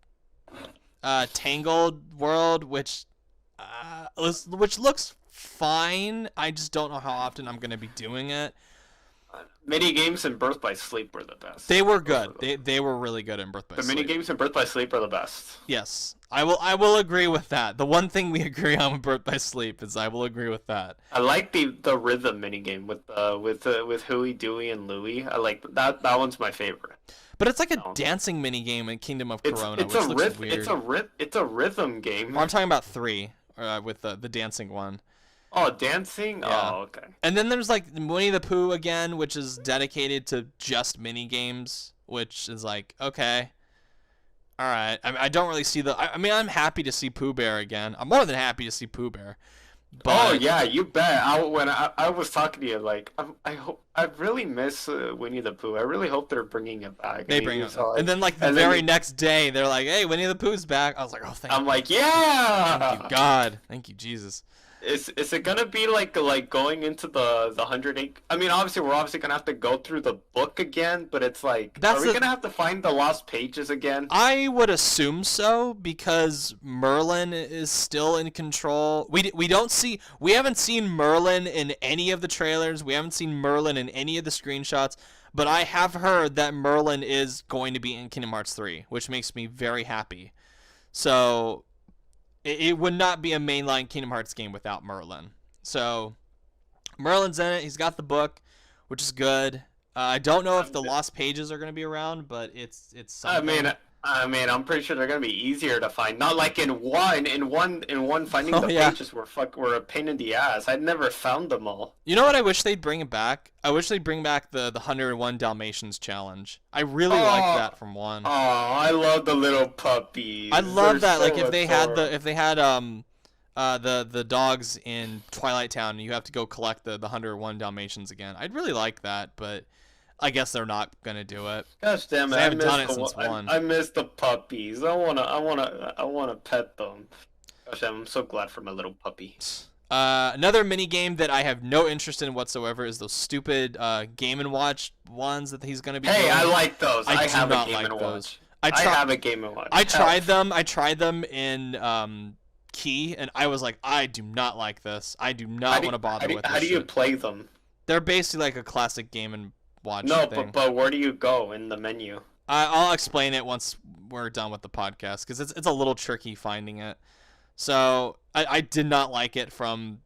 Tangled World, which looks fine. I just don't know how often I'm gonna be doing it. Mini games and Birth by Sleep were the best. They were good. They were really good in Birth by Sleep. The mini games and Birth by Sleep are the best. Yes, I will agree with that. The one thing we agree on with Birth by Sleep is I will agree with that. I like the rhythm mini game with Huey, Dewey, and Louie. I like that. That one's my favorite. But it's like a dancing mini game in Kingdom of Corona, which looks weird. It's a rhythm game. Oh, I'm talking about 3, with the dancing one. Oh, dancing? Yeah. Oh, okay. And then there's like Winnie the Pooh again, which is dedicated to just mini games, which is like, okay. All right. I don't really see I mean, I'm happy to see Pooh Bear again. I'm more than happy to see Pooh Bear. But... Oh yeah, you bet. When I was talking to you, like I really miss Winnie the Pooh. I really hope they're bringing it back. They bring it, and then like the very next day, they're like, "Hey, Winnie the Pooh's back." I was like, "Oh, thank you." I'm like, "Yeah, thank you God, thank you Jesus." Is it gonna be like going into the 108? I mean, obviously we're gonna have to go through the book again, but it's like, are we gonna have to find the lost pages again? I would assume so, because Merlin is still in control. We haven't seen Merlin in any of the trailers. We haven't seen Merlin in any of the screenshots. But I have heard that Merlin is going to be in Kingdom Hearts 3, which makes me very happy. So it would not be a mainline Kingdom Hearts game without Merlin. So Merlin's in it. He's got the book, which is good. I don't know if the lost pages are going to be around, but it's something. I mean, I'm pretty sure they're gonna be easier to find. Not like in one finding the pages were a pain in the ass. I'd never found them all. You know what? I wish they'd bring it back. I wish they'd bring back the 101 Dalmatians challenge. I really liked that from 1. Oh, I love the little puppies. I love that. So like if they had the dogs in Twilight Town, and you have to go collect the 101 Dalmatians again. I'd really like that, but I guess they're not gonna do it. Gosh damn it! They haven't done it since 1. I miss the puppies. I wanna pet them. Gosh, I'm so glad for my little puppy. Another mini game that I have no interest in whatsoever is those stupid Game & Watch ones that he's gonna be. Hey, doing. I like those. I have do not a Game like & those. Watch. I have a Game & Watch. I tried them. I tried them in Key, and I was like, I do not like this. I do not want to bother with this. How do you play them? They're basically like a classic Game & Watch thing. But where do you go in the menu? I'll explain it once we're done with the podcast, because it's a little tricky finding it. So I did not like it from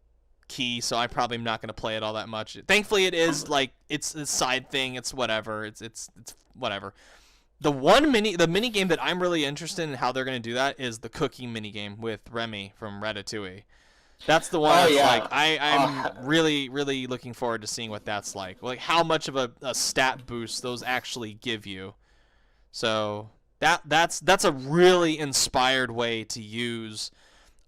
Key, so I probably am not going to play it all that much. Thankfully, it is like it's a side thing. It's whatever. It's whatever. The mini game that I'm really interested in how they're going to do that is the cooking mini game with Remy from Ratatouille. That's the one like I'm really, really looking forward to seeing what that's like. Like how much of a stat boost those actually give you. So that's a really inspired way to use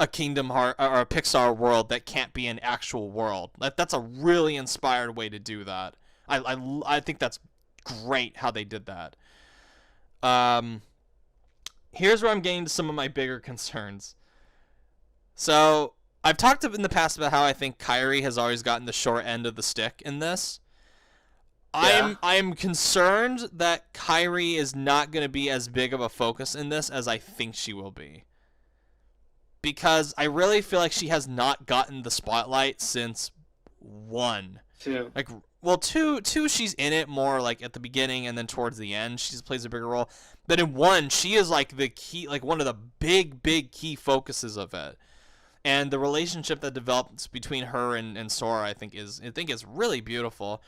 a Kingdom Hearts or a Pixar world that can't be an actual world. That's a really inspired way to do that. I think that's great how they did that. Here's where I'm getting to some of my bigger concerns. So I've talked in the past about how I think Kairi has always gotten the short end of the stick in this. Yeah. I'm concerned that Kyrie is not going to be as big of a focus in this as I think she will be. Because I really feel like she has not gotten the spotlight since 1. Too. Like, well, two she's in it more like at the beginning, and then towards the end she plays a bigger role. But in 1, she is like the key, like one of the big key focuses of it. And the relationship that develops between her and Sora, I think is really beautiful.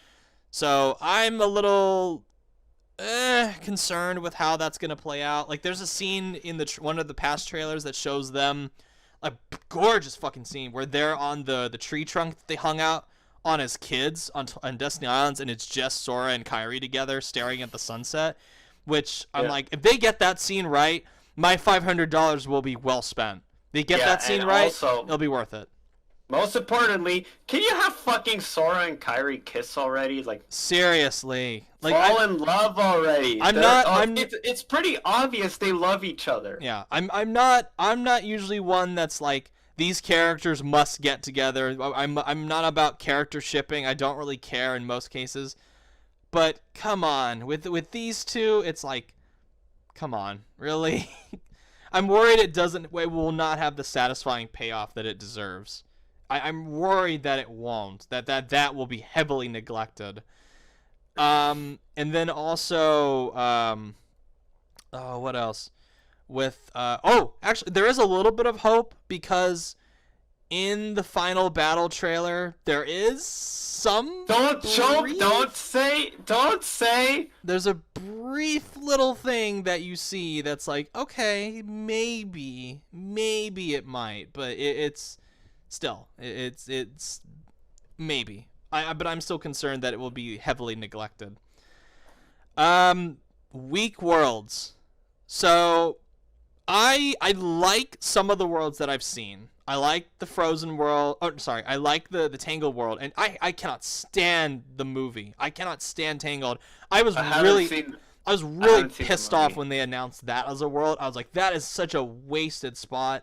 So I'm a little concerned with how that's gonna play out. Like, there's a scene in one of the past trailers that shows them a gorgeous fucking scene where they're on the tree trunk that they hung out on as kids on Destiny Islands, and it's just Sora and Kyrie together staring at the sunset. Which I'm like, if they get that scene right, my $500 will be well spent. They get that scene right, also, it'll be worth it. Most importantly, can you have fucking Sora and Kyrie kiss already? Like, seriously, like, fall in love already. It's pretty obvious they love each other. Yeah, I'm not usually one that's like, these characters must get together. I'm not about character shipping. I don't really care in most cases. But come on, with these two, it's like, come on, really? I'm worried it will not have the satisfying payoff that it deserves. I'm worried that it won't. That will be heavily neglected. And then also, what else? With actually, there is a little bit of hope, because in the final battle trailer there is some don't say there's a brief little thing that you see that's like, okay, maybe it might, but it's still it's maybe. But I'm still concerned that it will be heavily neglected. Weak worlds. So I like some of the worlds that I've seen. I like the Frozen world. Oh, sorry. I like the Tangled world, and I cannot stand the movie. I cannot stand Tangled. I was really pissed off when they announced that as a world. I was like, that is such a wasted spot.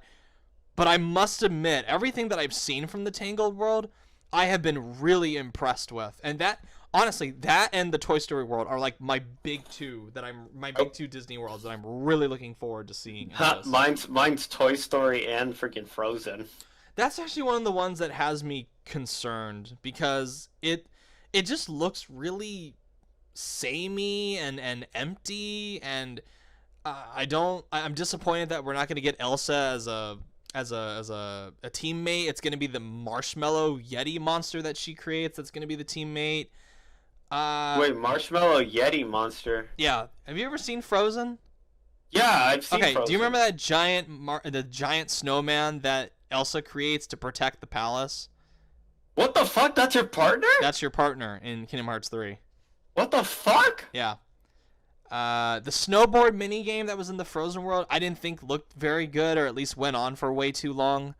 But I must admit, everything that I've seen from the Tangled world, I have been really impressed with. And that, honestly, that and the Toy Story world are like my big two Disney worlds that I'm really looking forward to seeing. Mine's Toy Story and freaking Frozen. That's actually one of the ones that has me concerned, because it just looks really samey and empty, and I'm disappointed that we're not going to get Elsa as a teammate. It's going to be the Marshmallow Yeti monster that she creates that's going to be the teammate. Wait, Marshmallow Yeti monster? Yeah. Have you ever seen Frozen? Yeah, I've seen Frozen. Do you remember that giant snowman that Elsa creates to protect the palace? What the fuck? That's your partner? That's your partner in Kingdom Hearts 3. What the fuck? Yeah. The snowboard minigame that was in the Frozen world, I didn't think looked very good, or at least went on for way too long.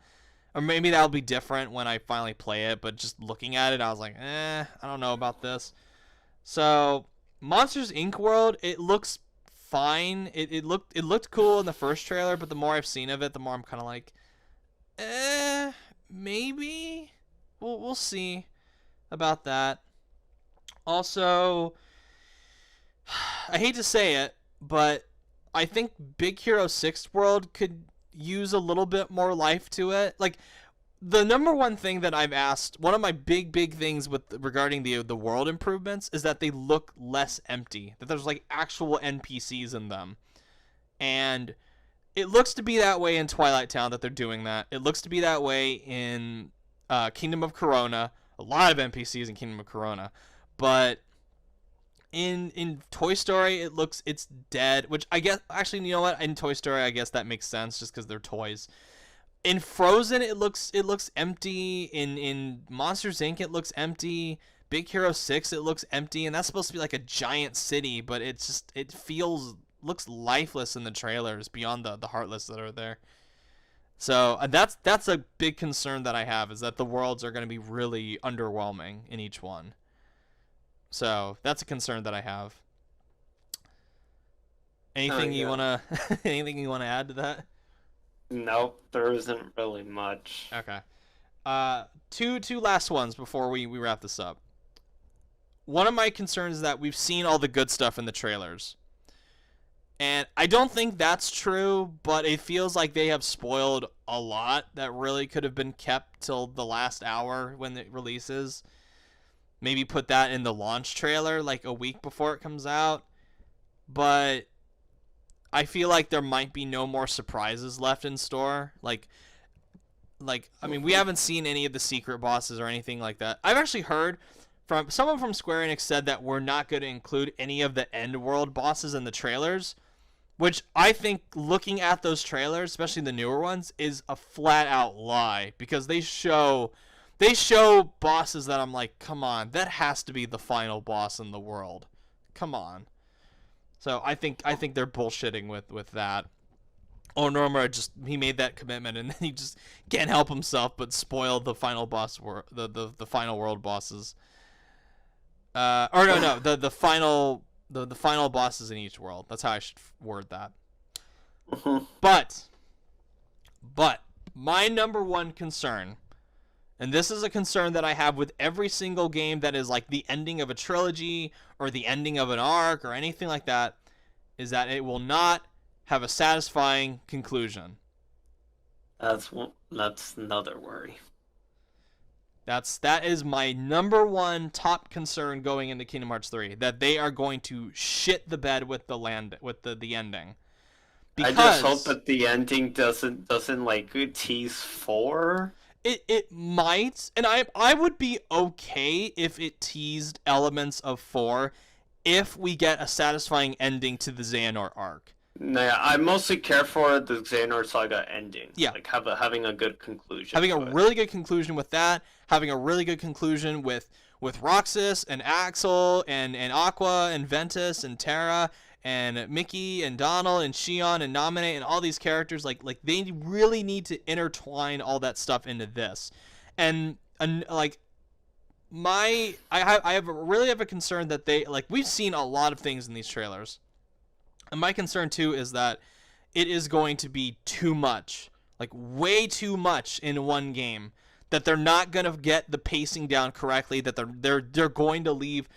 Or maybe that'll be different when I finally play it, but just looking at it, I was like, I don't know about this. So, Monsters Inc. world, it looks fine. It looked cool in the first trailer, but the more I've seen of it, the more I'm kind of like, maybe? We'll see about that. Also, I hate to say it, but I think Big Hero 6 world could use a little bit more life to it. Like, the number one thing that I've asked, one of my big things regarding the world improvements, is that they look less empty, that there's like actual NPCs in them. And it looks to be that way in Twilight Town, that they're doing that. It looks to be that way in Kingdom of Corona. A lot of NPCs in Kingdom of Corona. But in Toy Story, it's dead, which I guess, actually, you know what? In Toy Story, I guess that makes sense just because they're toys. In Frozen, it looks empty. In Monsters Inc., it looks empty. Big Hero 6, it looks empty, and that's supposed to be like a giant city, but looks lifeless in the trailers beyond the Heartless that are there. So that's a big concern that I have, is that the worlds are going to be really underwhelming in each one. So that's a concern that I have. Anything you wanna add to that? Nope, there isn't really much. Okay. Two last ones before we wrap this up. one of my concerns is that we've seen all the good stuff in the trailers. And I don't think that's true, but it feels like they have spoiled a lot that really could have been kept till the last hour when it releases. Maybe put that in the launch trailer like a week before it comes out. But I feel like there might be no more surprises left in store. Like I mean, we haven't seen any of the secret bosses or anything like that. I've actually heard from someone from Square Enix said that we're not going to include any of the end world bosses in the trailers, which I think, looking at those trailers, especially the newer ones, is a flat out lie, because they show bosses that I'm like, come on, that has to be the final boss in the world. Come on. So I think they're bullshitting with that. Onomura he made that commitment, and then he just can't help himself but spoil the final boss, the final world bosses. The final bosses in each world. That's how I should word that. But my number one concern, and this is a concern that I have with every single game that is like the ending of a trilogy or the ending of an arc or anything like that, is that it will not have a satisfying conclusion. That's another worry. That is my number one top concern going into Kingdom Hearts 3, that they are going to shit the bed with the ending. Because I just hope that the ending doesn't like tease 4. It might, and I would be okay if it teased elements of 4 if we get a satisfying ending to the Xehanort arc. Nah, I mostly care for the Xehanort Saga ending. Yeah. Like having a good conclusion. Having a really good conclusion with that, having a really good conclusion with Roxas and Axel and Aqua and Ventus and Terra and Mickey and Donald and Shion and Naminé and all these characters, like they really need to intertwine all that stuff into this. And like I really have a concern that they, like, we've seen a lot of things in these trailers. And my concern too is that it is going to be too much, like way too much in one game, that they're not going to get the pacing down correctly, that they're going to leave.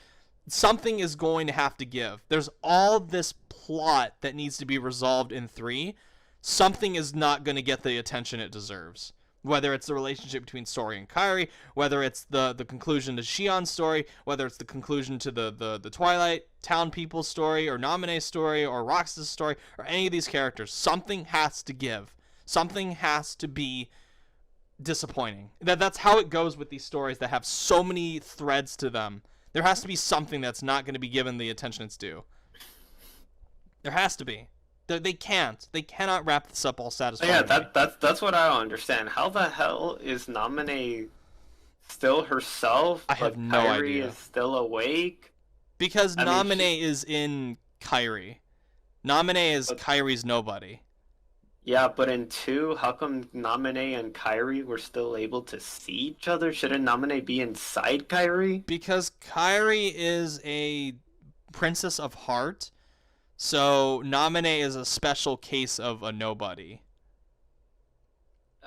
Something is going to have to give. There's all this plot that needs to be resolved in 3. Something is not going to get the attention it deserves. Whether it's the relationship between Sori and Kairi, whether it's the conclusion to Shion's story, whether it's the conclusion to the Twilight Town people's story, or Naminé's story, or Roxas' story, or any of these characters, something has to give. Something has to be disappointing. That's how it goes with these stories that have so many threads to them. There has to be something that's not going to be given the attention it's due. There has to be. They can't. They cannot wrap this up all satisfyingly. Yeah, that's what I don't understand. How the hell is Naminé still herself? I have no idea. Kairi is still awake? Because Naminé is in Kairi. Naminé is Kairi's nobody. Yeah, but in 2, how come Naminé and Kairi were still able to see each other? Shouldn't Naminé be inside Kairi? Because Kairi is a princess of heart. So Naminé is a special case of a nobody.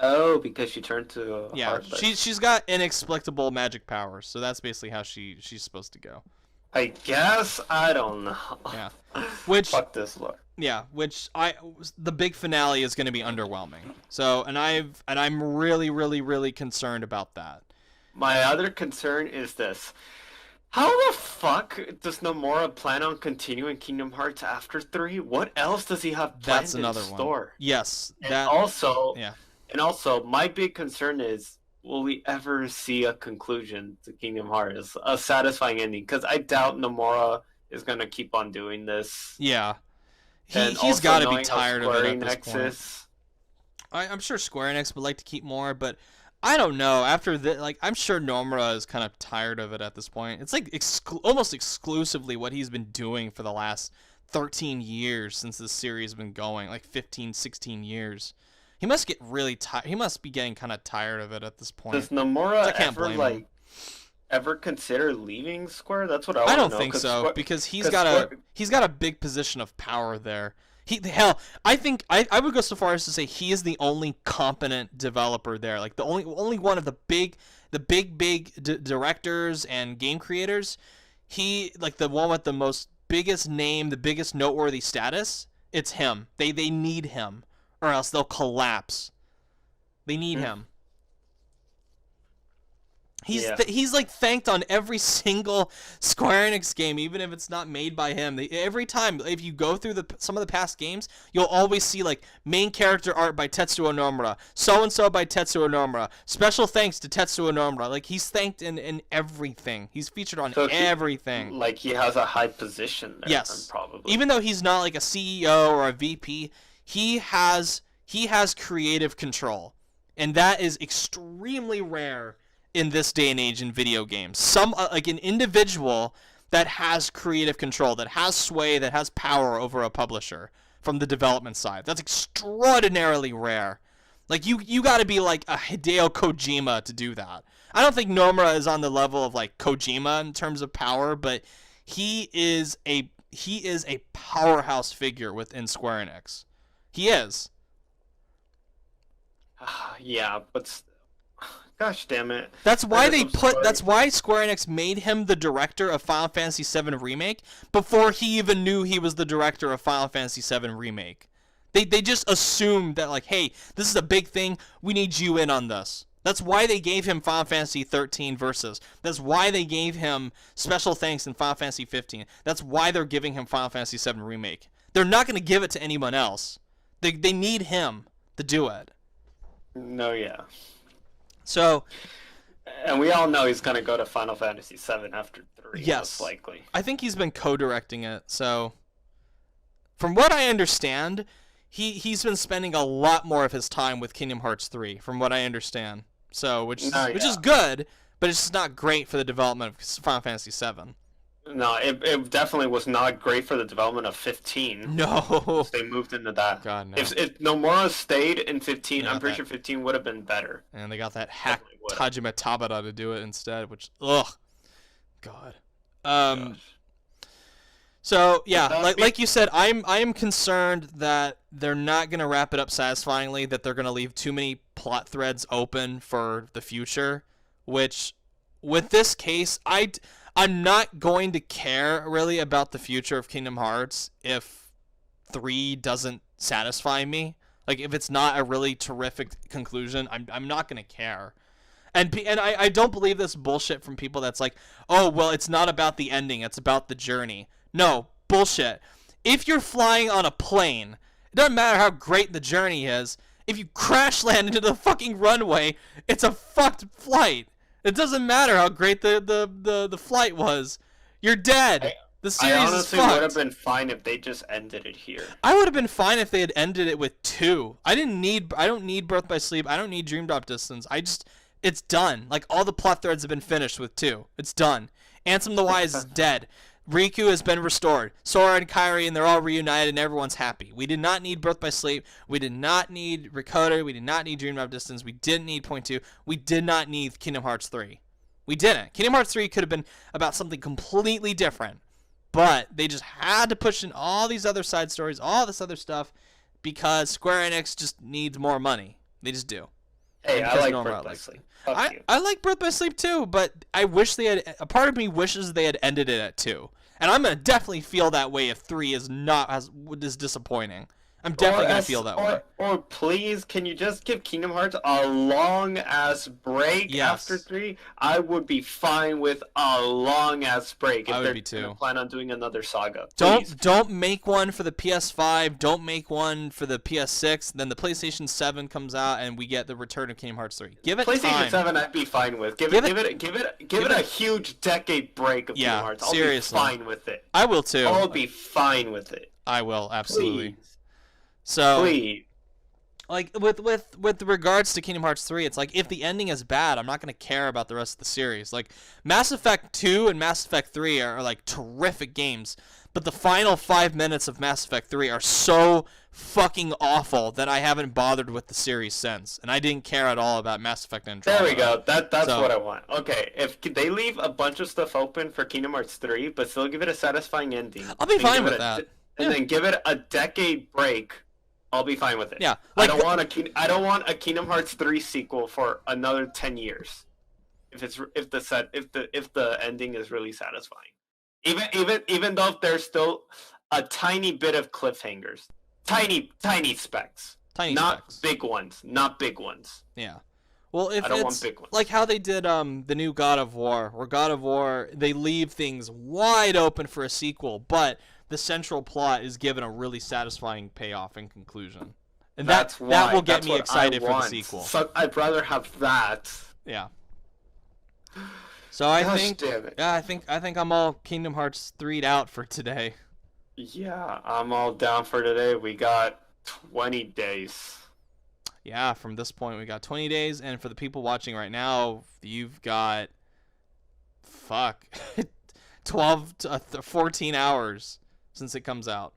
Oh, because she turned to a heartless. she's got inexplicable magic powers, so that's basically how she's supposed to go. I guess, I don't know. Yeah. Fuck this lore. Yeah, the big finale is going to be underwhelming. So, and I'm really, really, really concerned about that. My other concern is this. How the fuck does Nomura plan on continuing Kingdom Hearts after 3? What else does he have planned That's another in store? one. Yes. And also, my big concern is, will we ever see a conclusion to Kingdom Hearts? A satisfying ending? Because I doubt Nomura is going to keep on doing this. Yeah. He's got to be tired of it at this point. I'm sure Square Enix would like to keep more, but I don't know. After I'm sure Nomura is kind of tired of it at this point. It's like almost exclusively what he's been doing for the last 13 years since this series has been going, like 15, 16 years. He must get really tired. He must be getting kind of tired of it at this point. Does Nomura ever consider leaving Square? That's what I want to know. I don't think so, because he's got a big position of power there. I think I would go so far as to say he is the only competent developer there. Like the only one of the big directors and game creators. he like the one with the most biggest name, the biggest noteworthy status. It's him. They need him, or else they'll collapse. They need him. He's like thanked on every single Square Enix game, even if it's not made by him. Every time, if you go through some of the past games, you'll always see like main character art by Tetsuo Nomura, so and so by Tetsuo Nomura, special thanks to Tetsuo Nomura. Like he's thanked in everything. He's featured on everything. Like he has a high position there. Yes, probably. Even though he's not like a CEO or a VP, he has creative control, and that is extremely rare in this day and age in video games. Some like an individual that has creative control, that has sway, that has power over a publisher from the development side. That's extraordinarily rare. Like you got to be like a Hideo Kojima to do that. I don't think Nomura is on the level of like Kojima in terms of power, but he is a powerhouse figure within Square Enix. He is. Yeah, but gosh damn it. That's why that's why Square Enix made him the director of Final Fantasy VII Remake before he even knew he was the director of Final Fantasy VII Remake. They just assumed that like, hey, this is a big thing, we need you in on this. That's why they gave him Final Fantasy 13 Versus. That's why they gave him special thanks in Final Fantasy 15. That's why they're giving him Final Fantasy VII Remake. They're not going to give it to anyone else. They need him to do it. No, yeah. So, and we all know he's gonna go to Final Fantasy VII after 3. Yes, most likely. I think he's been co-directing it. So, from what I understand, he's been spending a lot more of his time with Kingdom Hearts 3. From what I understand, so which is good, but it's just not great for the development of Final Fantasy VII. No, it definitely was not great for the development of 15. No. They moved into that. God, no. If Nomura stayed in 15, I'm pretty sure 15 would have been better. And they got that hack Tajima Tabata to do it instead, which, ugh. God. So, yeah, like you said, I am concerned that they're not going to wrap it up satisfyingly, that they're going to leave too many plot threads open for the future, which, with this case, I'm not going to care really about the future of Kingdom Hearts if 3 doesn't satisfy me. Like if it's not a really terrific conclusion, I'm not going to care. And I don't believe this bullshit from people that's like, "Oh, well, it's not about the ending, it's about the journey." No, bullshit. If you're flying on a plane, it doesn't matter how great the journey is. If you crash land into the fucking runway, it's a fucked flight. It doesn't matter how great the flight was. You're dead. The series I honestly is fucked. would have been fine if they just ended it here. I would have been fine if they had ended it with 2. I don't need Birth by Sleep. I don't need Dream Drop Distance. It's done. Like all the plot threads have been finished with 2. It's done. Ansem the Wise is dead. Riku has been restored. Sora and Kairi, and they're all reunited, and everyone's happy. We did not need Birth by Sleep. We did not need Recoder. We did not need Dream Drop Distance. We didn't need Point 2. We did not need Kingdom Hearts 3. We didn't. Kingdom Hearts 3 could have been about something completely different, but they just had to push in all these other side stories, all this other stuff, because Square Enix just needs more money. They just do. Hey, I like Birth by Sleep. I like Birth by Sleep too, but I wish they had. A part of me wishes they had ended it at 2, and I'm gonna definitely feel that way if 3 is disappointing. I'm definitely gonna feel that way. Or please, can you just give Kingdom Hearts a long ass break after 3? I would be fine with a long ass break if they're gonna plan on doing another saga. Don't make one for the PS5. Don't make one for the PS6. Then the PlayStation 7 comes out and we get the return of Kingdom Hearts 3. Give it PlayStation time. 7, I'd be fine with. Give it a huge decade break of Kingdom Hearts. I'll be fine with it. I will too. I'll be fine with it. I will absolutely. Please. So, please. Like with regards to Kingdom Hearts 3, it's like if the ending is bad, I'm not gonna care about the rest of the series. Like Mass Effect 2 and Mass Effect 3 are like terrific games, but the final 5 minutes of Mass Effect 3 are so fucking awful that I haven't bothered with the series since, and I didn't care at all about Mass Effect Andromeda. There we go. That's what I want. Okay, if they leave a bunch of stuff open for Kingdom Hearts 3, but still give it a satisfying ending, I'll be fine with that. And then give it a decade break. I'll be fine with it. Yeah, like, I don't want a Kingdom Hearts 3 sequel for another 10 years. If the ending is really satisfying. Even though there's still a tiny bit of cliffhangers, tiny specks, Tiny not specks. big ones, not big ones. Yeah. Well, if I don't want it's big ones. like how they did the new God of War, where God of War they leave things wide open for a sequel, but the central plot is given a really satisfying payoff and conclusion. And That's that will get that's me what excited I for the want. sequel. So I'd rather have that. Yeah. So I Gosh think damn it. yeah, I think I'm all Kingdom Hearts 3'd out for today. Yeah, I'm all down for today. We got 20 days. Yeah, from this point we got 20 days, and for the people watching right now, you've got 12 to 14 hours since it comes out.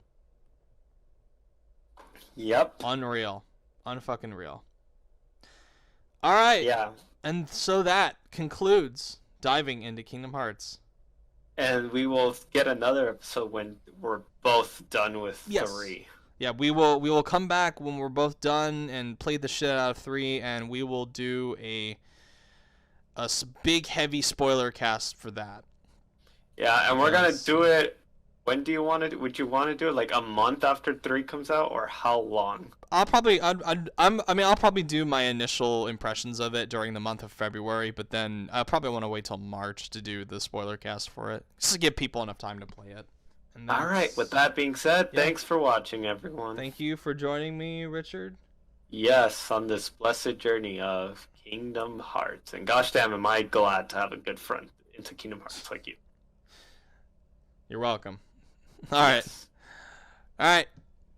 Yep. Unreal. Unfucking real. All right. Yeah. And so that concludes diving into Kingdom Hearts. And we will get another episode when we're both done with Yes. 3. Yeah, we will come back when we're both done and play the shit out of 3, and we will do a big heavy spoiler cast for that. Yeah, and we're gonna do it. When do you want to? Would you want to do it like a month after 3 comes out, or how long? I'll probably I'll probably do my initial impressions of it during the month of February, but then I probably want to wait till March to do the spoiler cast for it, just to give people enough time to play it. And All right. With that being said, Yeah. thanks for watching, everyone. Thank you for joining me, Richard. Yes, on this blessed journey of Kingdom Hearts, and gosh damn, am I glad to have a good friend into Kingdom Hearts like you. You're welcome. All right. Yes. All right.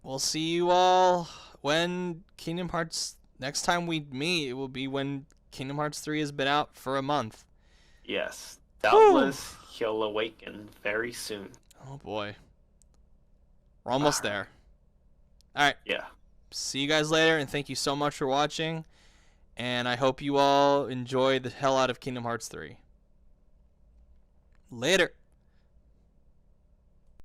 We'll see you all when Kingdom Hearts. Next time we meet, it will be when Kingdom Hearts 3 has been out for a month. Yes. Doubtless he'll awaken very soon. Oh boy. We're almost there. All right. Yeah. See you guys later, and thank you so much for watching. And I hope you all enjoy the hell out of Kingdom Hearts 3. Later.